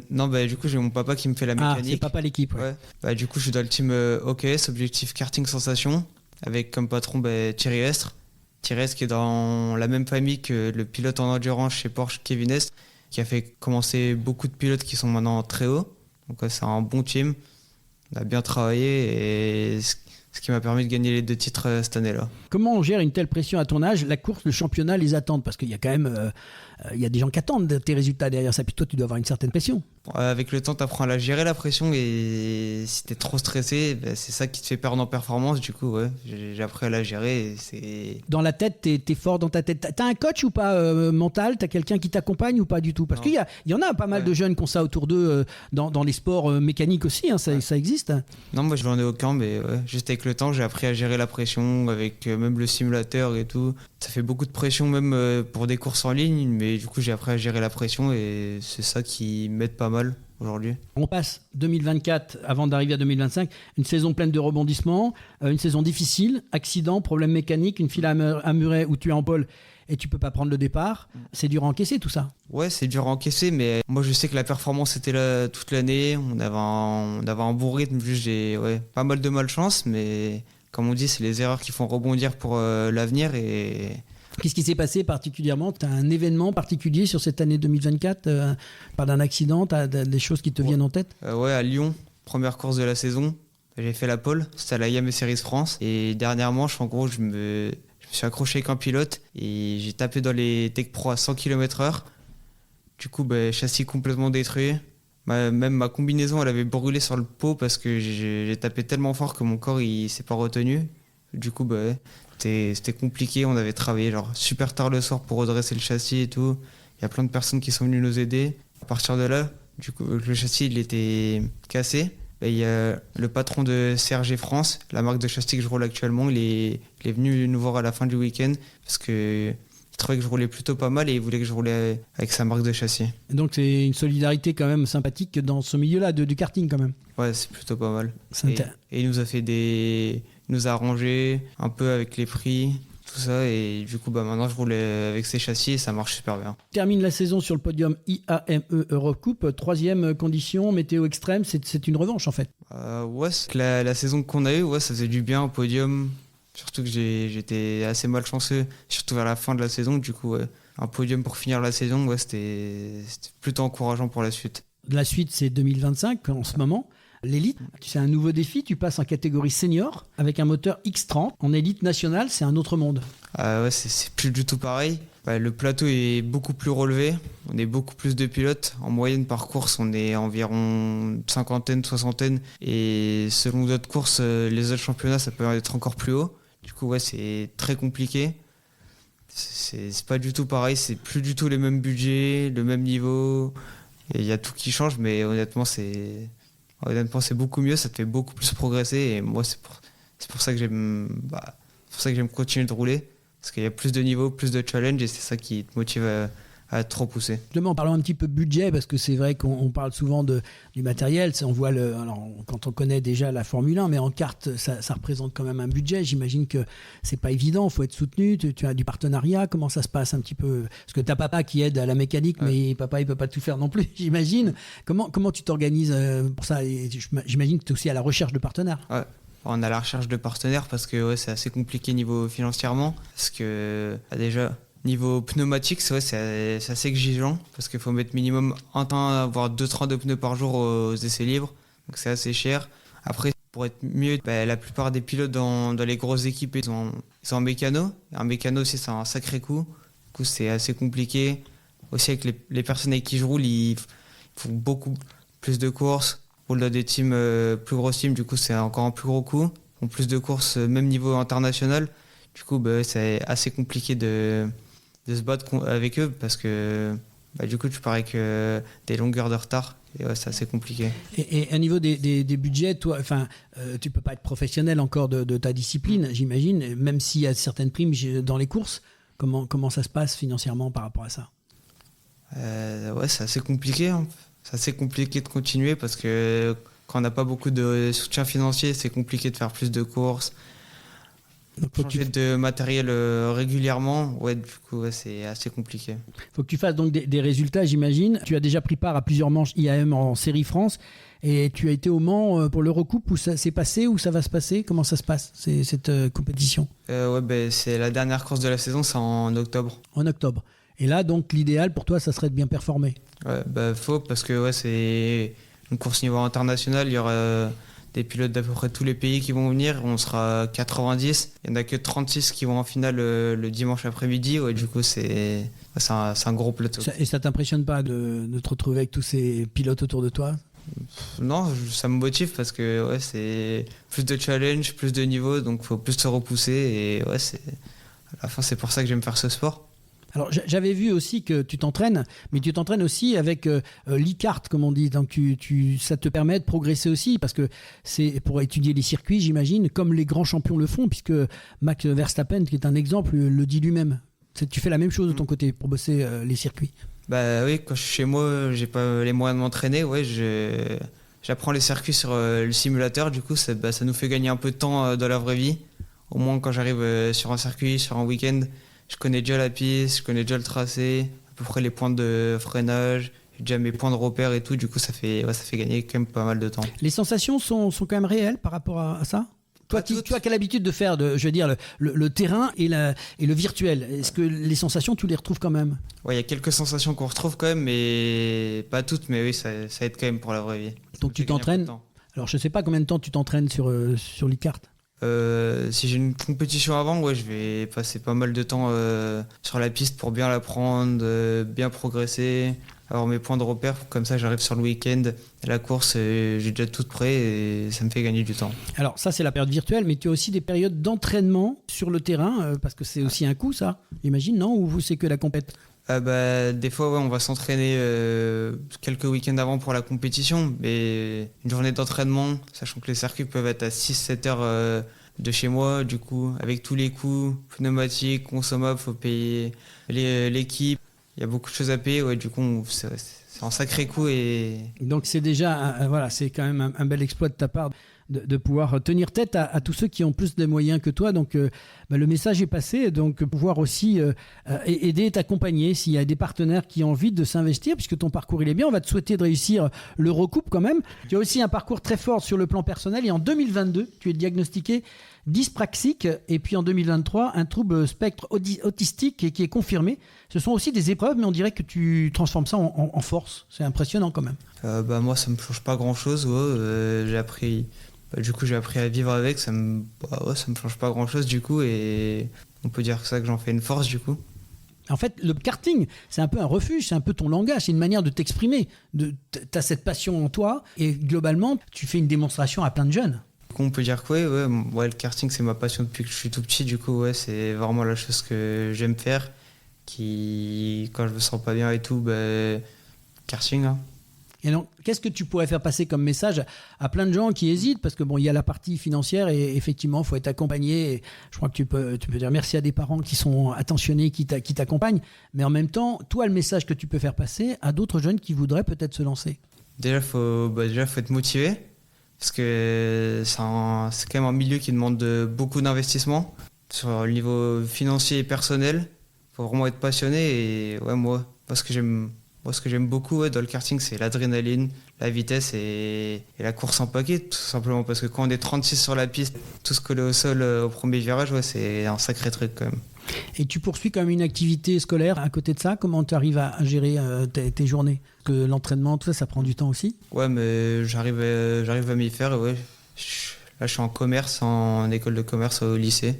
Speaker 7: Non, du coup, j'ai mon papa qui me fait la
Speaker 1: Ah,
Speaker 7: mécanique.
Speaker 1: c'est papa l'équipe. Ouais.
Speaker 7: Ouais. Du coup, je suis dans le team OKS, Objectif Karting Sensation, avec comme patron Thierry Estre. Thierry Estre qui est dans la même famille que le pilote en endurance chez Porsche, Kevin Estre, qui a fait commencer beaucoup de pilotes qui sont maintenant très hauts. Donc c'est un bon team, on a bien travaillé et ce qui m'a permis de gagner les 2 titres cette année-là.
Speaker 1: Comment on gère une telle pression à ton âge? La course, le championnat, les attentes, parce qu'il y a quand même il y a des gens qui attendent tes résultats derrière ça, puis toi tu dois avoir une certaine pression.
Speaker 7: Avec le temps, tu apprends à la gérer, la pression, et si tu es trop stressé, c'est ça qui te fait perdre en performance. Du coup, ouais, j'ai appris à la gérer.
Speaker 1: Dans la tête, t'es fort dans ta tête. T'as un coach ou pas mental? T'as quelqu'un qui t'accompagne ou pas du tout? Parce qu'il y en a pas mal de jeunes qui ont ça autour d'eux dans les sports mécaniques aussi, hein, ça existe.
Speaker 7: Non, moi je n'en ai aucun, mais ouais, juste avec le temps, j'ai appris à gérer la pression, avec même le simulateur et tout. Ça fait beaucoup de pression même pour des courses en ligne, mais du coup j'ai appris à gérer la pression et c'est ça qui m'aide pas mal aujourd'hui.
Speaker 1: On passe 2024 avant d'arriver à 2025, une saison pleine de rebondissements, une saison difficile, accident, problème mécanique, une file à muret où tu es en pole et tu peux pas prendre le départ. C'est dur à encaisser tout ça.
Speaker 7: Ouais, c'est dur à encaisser, mais moi je sais que la performance était là toute l'année, on avait un bon rythme, juste j'ai pas mal de malchance, mais comme on dit, c'est les erreurs qui font rebondir pour l'avenir. Et
Speaker 1: qu'est-ce qui s'est passé particulièrement? Tu as un événement particulier sur cette année 2024? Pas d'un accident, tu as des choses qui te viennent en tête?
Speaker 7: Ouais, à Lyon, première course de la saison, j'ai fait la pole, c'était à la IAME Series France. Et dernièrement, en gros, je me suis accroché avec un pilote et j'ai tapé dans les Tech Pro à 100 km/h. Du coup, châssis complètement détruit. Même ma combinaison, elle avait brûlé sur le pot parce que j'ai tapé tellement fort que mon corps il s'est pas retenu. Du coup, c'était compliqué. On avait travaillé super tard le soir pour redresser le châssis et tout. Il y a plein de personnes qui sont venues nous aider. À partir de là, du coup, le châssis il était cassé. Il y a le patron de CRG France, la marque de châssis que je roule actuellement, il est venu nous voir à la fin du week-end parce que il trouvait que je roulais plutôt pas mal et il voulait que je roulais avec sa marque de châssis.
Speaker 1: Donc c'est une solidarité quand même sympathique dans ce milieu-là du karting quand même.
Speaker 7: Ouais, c'est plutôt pas mal. Et il nous a fait il nous a arrangé un peu avec les prix, tout ça, et du coup maintenant je roule avec ces châssis et ça marche super bien.
Speaker 1: Termine la saison sur le podium IAME Eurocoupe, 3e condition, météo extrême, c'est une revanche en fait.
Speaker 7: Ouais, la saison qu'on a eue, ça faisait du bien au podium. Surtout que j'étais assez malchanceux, surtout vers la fin de la saison. Du coup, un podium pour finir la saison, c'était plutôt encourageant pour la suite.
Speaker 1: La suite, c'est 2025 en ce moment. L'élite, c'est un nouveau défi. Tu passes en catégorie senior avec un moteur X30. En élite nationale, c'est un autre monde.
Speaker 7: Ouais, c'est plus du tout pareil. Le plateau est beaucoup plus relevé. On est beaucoup plus de pilotes. En moyenne par course, on est environ 50, 60. Et selon d'autres courses, les autres championnats, ça peut être encore plus haut. Du coup, c'est très compliqué. C'est pas du tout pareil, c'est plus du tout les mêmes budgets, le même niveau. Il y a tout qui change, mais honnêtement, c'est beaucoup mieux, ça te fait beaucoup plus progresser. Et moi, c'est pour ça que j'aime continuer de rouler. Parce qu'il y a plus de niveaux, plus de challenge, et c'est ça qui te motive à trop pousser.
Speaker 1: Justement, en parlant un petit peu budget, parce que c'est vrai qu'on parle souvent du matériel, on voit alors, quand on connaît déjà la Formule 1, mais en kart, ça représente quand même un budget. J'imagine que c'est pas évident, il faut être soutenu, tu as du partenariat, comment ça se passe un petit peu? Parce que t'as papa qui aide à la mécanique, mais papa il peut pas tout faire non plus, j'imagine. Comment tu t'organises pour ça? Et j'imagine que tu es aussi à la recherche de partenaires.
Speaker 7: Ouais. On a la recherche de partenaires parce que c'est assez compliqué niveau financièrement, parce que déjà niveau pneumatique, c'est assez exigeant parce qu'il faut mettre minimum un temps, voire 2 trains de pneus par jour aux essais libres, donc c'est assez cher. Après, pour être mieux, la plupart des pilotes dans les grosses équipes, ils ont un mécano. Un mécano aussi, c'est un sacré coût. Du coup, c'est assez compliqué. Aussi, avec les personnes avec qui je roule, ils font beaucoup plus de courses. Roule dans des teams, plus grosses teams, du coup, c'est encore un plus gros coût. Ils ont plus de courses, même niveau international. Du coup, c'est assez compliqué de se battre avec eux parce que du coup, tu pars avec des longueurs de retard. Et c'est assez compliqué.
Speaker 1: Et à niveau des budgets, toi, tu peux pas être professionnel encore de ta discipline, j'imagine, même s'il y a certaines primes dans les courses. Comment ça se passe financièrement par rapport à ça?
Speaker 7: C'est assez compliqué. Hein. C'est assez compliqué de continuer parce que quand on n'a pas beaucoup de soutien financier, c'est compliqué de faire plus de courses. Donc, changer de matériel régulièrement, du coup, c'est assez compliqué.
Speaker 1: Il faut que tu fasses donc des résultats, j'imagine. Tu as déjà pris part à plusieurs manches IAM en Série France et tu as été au Mans pour l'Eurocoupe où ça s'est passé, où ça va se passer? Comment ça se passe, cette compétition?
Speaker 7: C'est la dernière course de la saison, c'est en octobre.
Speaker 1: En octobre. Et là, donc, l'idéal pour toi, ça serait de bien performer?
Speaker 7: Faut, parce que c'est une course niveau international, il y aura des pilotes d'à peu près tous les pays qui vont venir, on sera 90, il n'y en a que 36 qui vont en finale le dimanche après-midi, du coup c'est un gros plateau.
Speaker 1: Et ça t'impressionne pas de te retrouver avec tous ces pilotes autour de toi?
Speaker 7: Non, ça me motive parce que c'est plus de challenge, plus de niveau, donc il faut plus se repousser et à la fin c'est pour ça que j'aime faire ce sport.
Speaker 1: Alors j'avais vu aussi que tu t'entraînes, mais tu t'entraînes aussi avec l'e-kart, comme on dit. Donc ça te permet de progresser aussi, parce que c'est pour étudier les circuits, j'imagine, comme les grands champions le font, puisque Max Verstappen, qui est un exemple, le dit lui-même. Tu fais la même chose de ton côté pour bosser les circuits?
Speaker 7: Oui, quand je suis chez moi, j'ai pas les moyens de m'entraîner. J'apprends les circuits sur le simulateur. Du coup, ça nous fait gagner un peu de temps dans la vraie vie. Au moins, quand j'arrive sur un circuit, sur un week-end, je connais déjà la piste, je connais déjà le tracé, à peu près les points de freinage, j'ai déjà mes points de repère et tout. Du coup, ça fait gagner quand même pas mal de temps. Les
Speaker 1: sensations sont quand même réelles par rapport à ça? Toi, tu as quelle habitude de faire, le terrain et le virtuel? Est-ce que les sensations, tu les retrouves quand même?
Speaker 7: Il y a quelques sensations qu'on retrouve quand même, mais pas toutes. Mais oui, ça aide quand même pour la vraie vie.
Speaker 1: Donc tu t'entraînes. Alors je sais pas combien de temps tu t'entraînes sur l'e-kart.
Speaker 7: Si j'ai une compétition avant, je vais passer pas mal de temps sur la piste pour bien l'apprendre, bien progresser, avoir mes points de repère. Comme ça, j'arrive sur le week-end, la course, j'ai déjà tout prêt et ça me fait gagner du temps. Alors ça, c'est la période virtuelle, mais tu as aussi des périodes d'entraînement sur le terrain, parce que c'est aussi un coup, ça, j'imagine, non? Ou c'est que la compète? Des fois, on va s'entraîner quelques week-ends avant pour la compétition, mais une journée d'entraînement, sachant que les circuits peuvent être à 6-7 heures de chez moi, du coup, avec tous les coûts pneumatiques, consommables, il faut payer l'équipe, il y a beaucoup de choses à payer, du coup, c'est un sacré coût. Donc c'est déjà, c'est quand même un bel exploit de ta part de pouvoir tenir tête à tous ceux qui ont plus de moyens que toi. Donc le message est passé, donc pouvoir aussi aider et t'accompagner s'il y a des partenaires qui ont envie de s'investir, puisque ton parcours il est bien. On va te souhaiter de réussir l'Eurocoupe quand même. Tu as aussi un parcours très fort sur le plan personnel, et en 2022 tu es diagnostiqué dyspraxique, et puis en 2023 un trouble spectre autistique qui est confirmé. Ce sont aussi des épreuves, mais on dirait que tu transformes ça en force. C'est impressionnant quand même. Moi ça me change pas grand chose. J'ai appris à vivre avec, ça me change pas grand chose du coup, et on peut dire que j'en fais une force du coup. En fait, le karting, c'est un peu un refuge, c'est un peu ton langage, c'est une manière de t'exprimer. T'as cette passion en toi, et globalement, tu fais une démonstration à plein de jeunes. On peut dire que le karting, c'est ma passion depuis que je suis tout petit. Du coup, c'est vraiment la chose que j'aime faire. Quand je me sens pas bien et tout, karting. Hein.
Speaker 1: Et donc, qu'est-ce que tu pourrais faire passer comme message à plein de gens qui hésitent? Parce que bon, il y a la partie financière et effectivement, il faut être accompagné. Et je crois que tu peux dire merci à des parents qui sont attentionnés, qui t'accompagnent. Mais en même temps, toi, le message que tu peux faire passer à d'autres jeunes qui voudraient peut-être se lancer.
Speaker 7: Déjà, faut être motivé. Parce que c'est quand même un milieu qui demande beaucoup d'investissement sur le niveau financier et personnel. Il faut vraiment être passionné. Et ouais, moi, ce que j'aime beaucoup dans le karting, c'est l'adrénaline, la vitesse et la course en paquet, tout simplement. Parce que quand on est 36 sur la piste, tout se coller au sol au premier virage, ouais, c'est un sacré truc quand même.
Speaker 1: Et tu poursuis quand même une activité scolaire à côté de ça. Comment tu arrives à gérer tes journées? Parce que l'entraînement, tout ça, ça prend du temps aussi.
Speaker 7: Ouais, mais j'arrive à m'y faire. Ouais. Là, je suis en commerce, en école de commerce au lycée.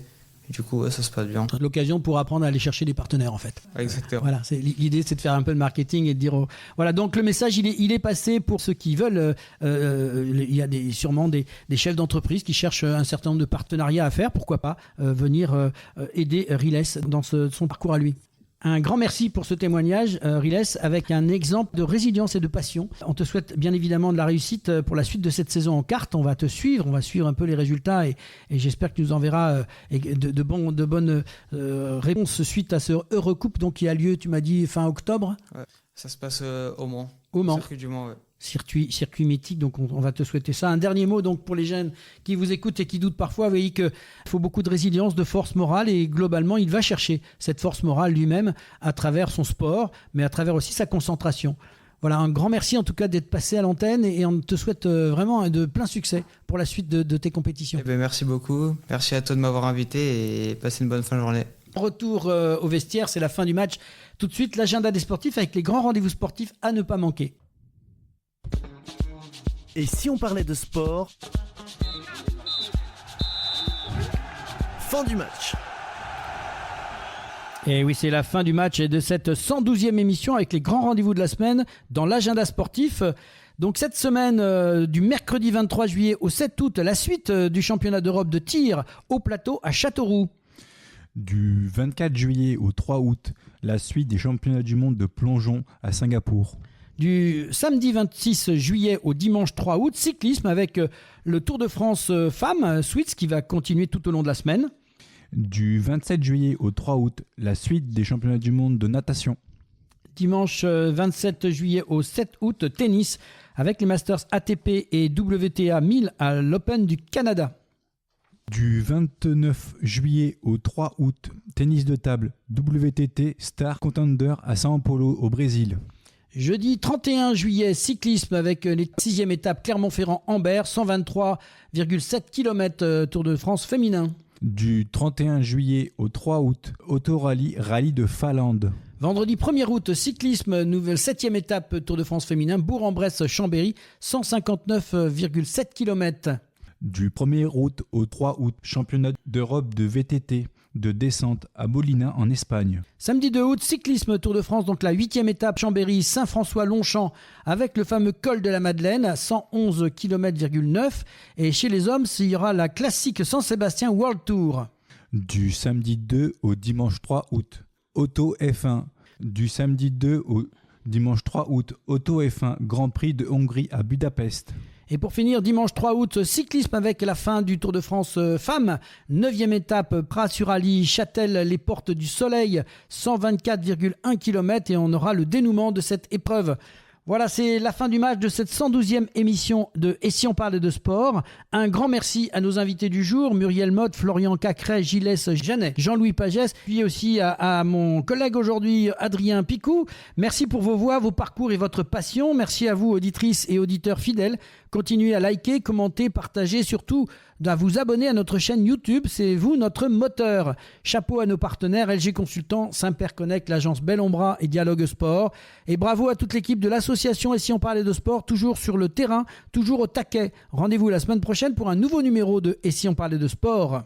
Speaker 7: Et du coup, ouais, ça se passe bien.
Speaker 1: L'occasion pour apprendre à aller chercher des partenaires, en fait.
Speaker 7: Exactement.
Speaker 1: Voilà, l'idée, c'est de faire un peu de marketing et de dire... Voilà, donc le message, il est passé pour ceux qui veulent. Il y a sûrement des chefs d'entreprise qui cherchent un certain nombre de partenariats à faire. Pourquoi pas venir aider Riles dans son parcours à lui. Un grand merci pour ce témoignage, Riles, avec un exemple de résilience et de passion. On te souhaite bien évidemment de la réussite pour la suite de cette saison en kart. On va te suivre, on va suivre un peu les résultats et j'espère que tu nous enverras de bonnes réponses suite à ce Eurocoupe donc, qui a lieu, tu m'as dit, fin octobre.
Speaker 7: Ouais, ça se passe au Mans.
Speaker 1: Au Mans.
Speaker 7: Circuit du Mans, ouais.
Speaker 1: Circuit mythique, donc on va te souhaiter ça. Un dernier mot donc pour les jeunes qui vous écoutent et qui doutent parfois. Vous voyez qu'il faut beaucoup de résilience, de force morale et globalement il va chercher cette force morale lui-même à travers son sport, mais à travers aussi sa concentration. Voilà, un grand merci en tout cas d'être passé à l'antenne et on te souhaite vraiment de plein succès pour la suite de tes compétitions.
Speaker 7: Eh ben, merci beaucoup, merci à toi de m'avoir invité et passez une bonne fin de journée.
Speaker 1: Retour au vestiaire, c'est la fin du match. Tout de suite l'agenda des sportifs avec les grands rendez-vous sportifs à ne pas manquer.
Speaker 2: Et si on parlait de sport? Fin du match.
Speaker 1: Et oui, c'est la fin du match et de cette 112e émission avec les grands rendez-vous de la semaine dans l'agenda sportif. Donc cette semaine du mercredi 23 juillet au 7 août, la suite du championnat d'Europe de tir au plateau à Châteauroux.
Speaker 3: Du 24 juillet au 3 août, la suite des championnats du monde de plongeon à Singapour.
Speaker 1: Du samedi 26 juillet au dimanche 3 août, cyclisme avec le Tour de France femmes, Swiss, qui va continuer tout au long de la semaine.
Speaker 3: Du 27 juillet au 3 août, la suite des championnats du monde de natation.
Speaker 1: Dimanche 27 juillet au 7 août, tennis avec les Masters ATP et WTA 1000 à l'Open du Canada.
Speaker 3: Du 29 juillet au 3 août, tennis de table WTT Star Contender à São Paulo au Brésil.
Speaker 1: Jeudi 31 juillet, cyclisme avec les 6e étapes Clermont-Ferrand-Ambert, 123,7 km Tour de France féminin.
Speaker 3: Du 31 juillet au 3 août, autorallye rallye de Finlande.
Speaker 1: Vendredi 1er août, cyclisme, nouvelle 7e étape Tour de France féminin, Bourg-en-Bresse-Chambéry, 159,7 km.
Speaker 3: Du 1er août au 3 août, championnat d'Europe de VTT de descente à Molina en Espagne.
Speaker 1: Samedi 2 août, cyclisme Tour de France, donc la 8e étape Chambéry-Saint-François-Longchamp avec le fameux col de la Madeleine, 111,9 km. Et chez les hommes, il y aura la classique San-Sébastien World Tour.
Speaker 3: Du samedi 2 au dimanche 3 août, Auto F1. Du samedi 2 au dimanche 3 août, Auto F1 Grand Prix de Hongrie à Budapest.
Speaker 1: Et pour finir, dimanche 3 août, cyclisme avec la fin du Tour de France femmes. 9e étape, Pras-sur-Allie, Châtel, les Portes du Soleil, 124,1 km. Et on aura le dénouement de cette épreuve. Voilà, c'est la fin du match de cette 112e émission de Et si on parlait de sport. Un grand merci à nos invités du jour, Muriel Motte, Florian Cacret, Gilles Janet, Jean-Louis Pagès, puis aussi à mon collègue aujourd'hui, Adrien Picou. Merci pour vos voix, vos parcours et votre passion. Merci à vous, auditrices et auditeurs fidèles. Continuez à liker, commenter, partager, surtout à vous abonner à notre chaîne YouTube. C'est vous, notre moteur. Chapeau à nos partenaires, LG Consultants, Saint-Père Connect, l'agence Bellombra et Dialogue Sport. Et bravo à toute l'équipe de l'association Et si on parlait de sport, toujours sur le terrain, toujours au taquet. Rendez-vous la semaine prochaine pour un nouveau numéro de Et si on parlait de sport.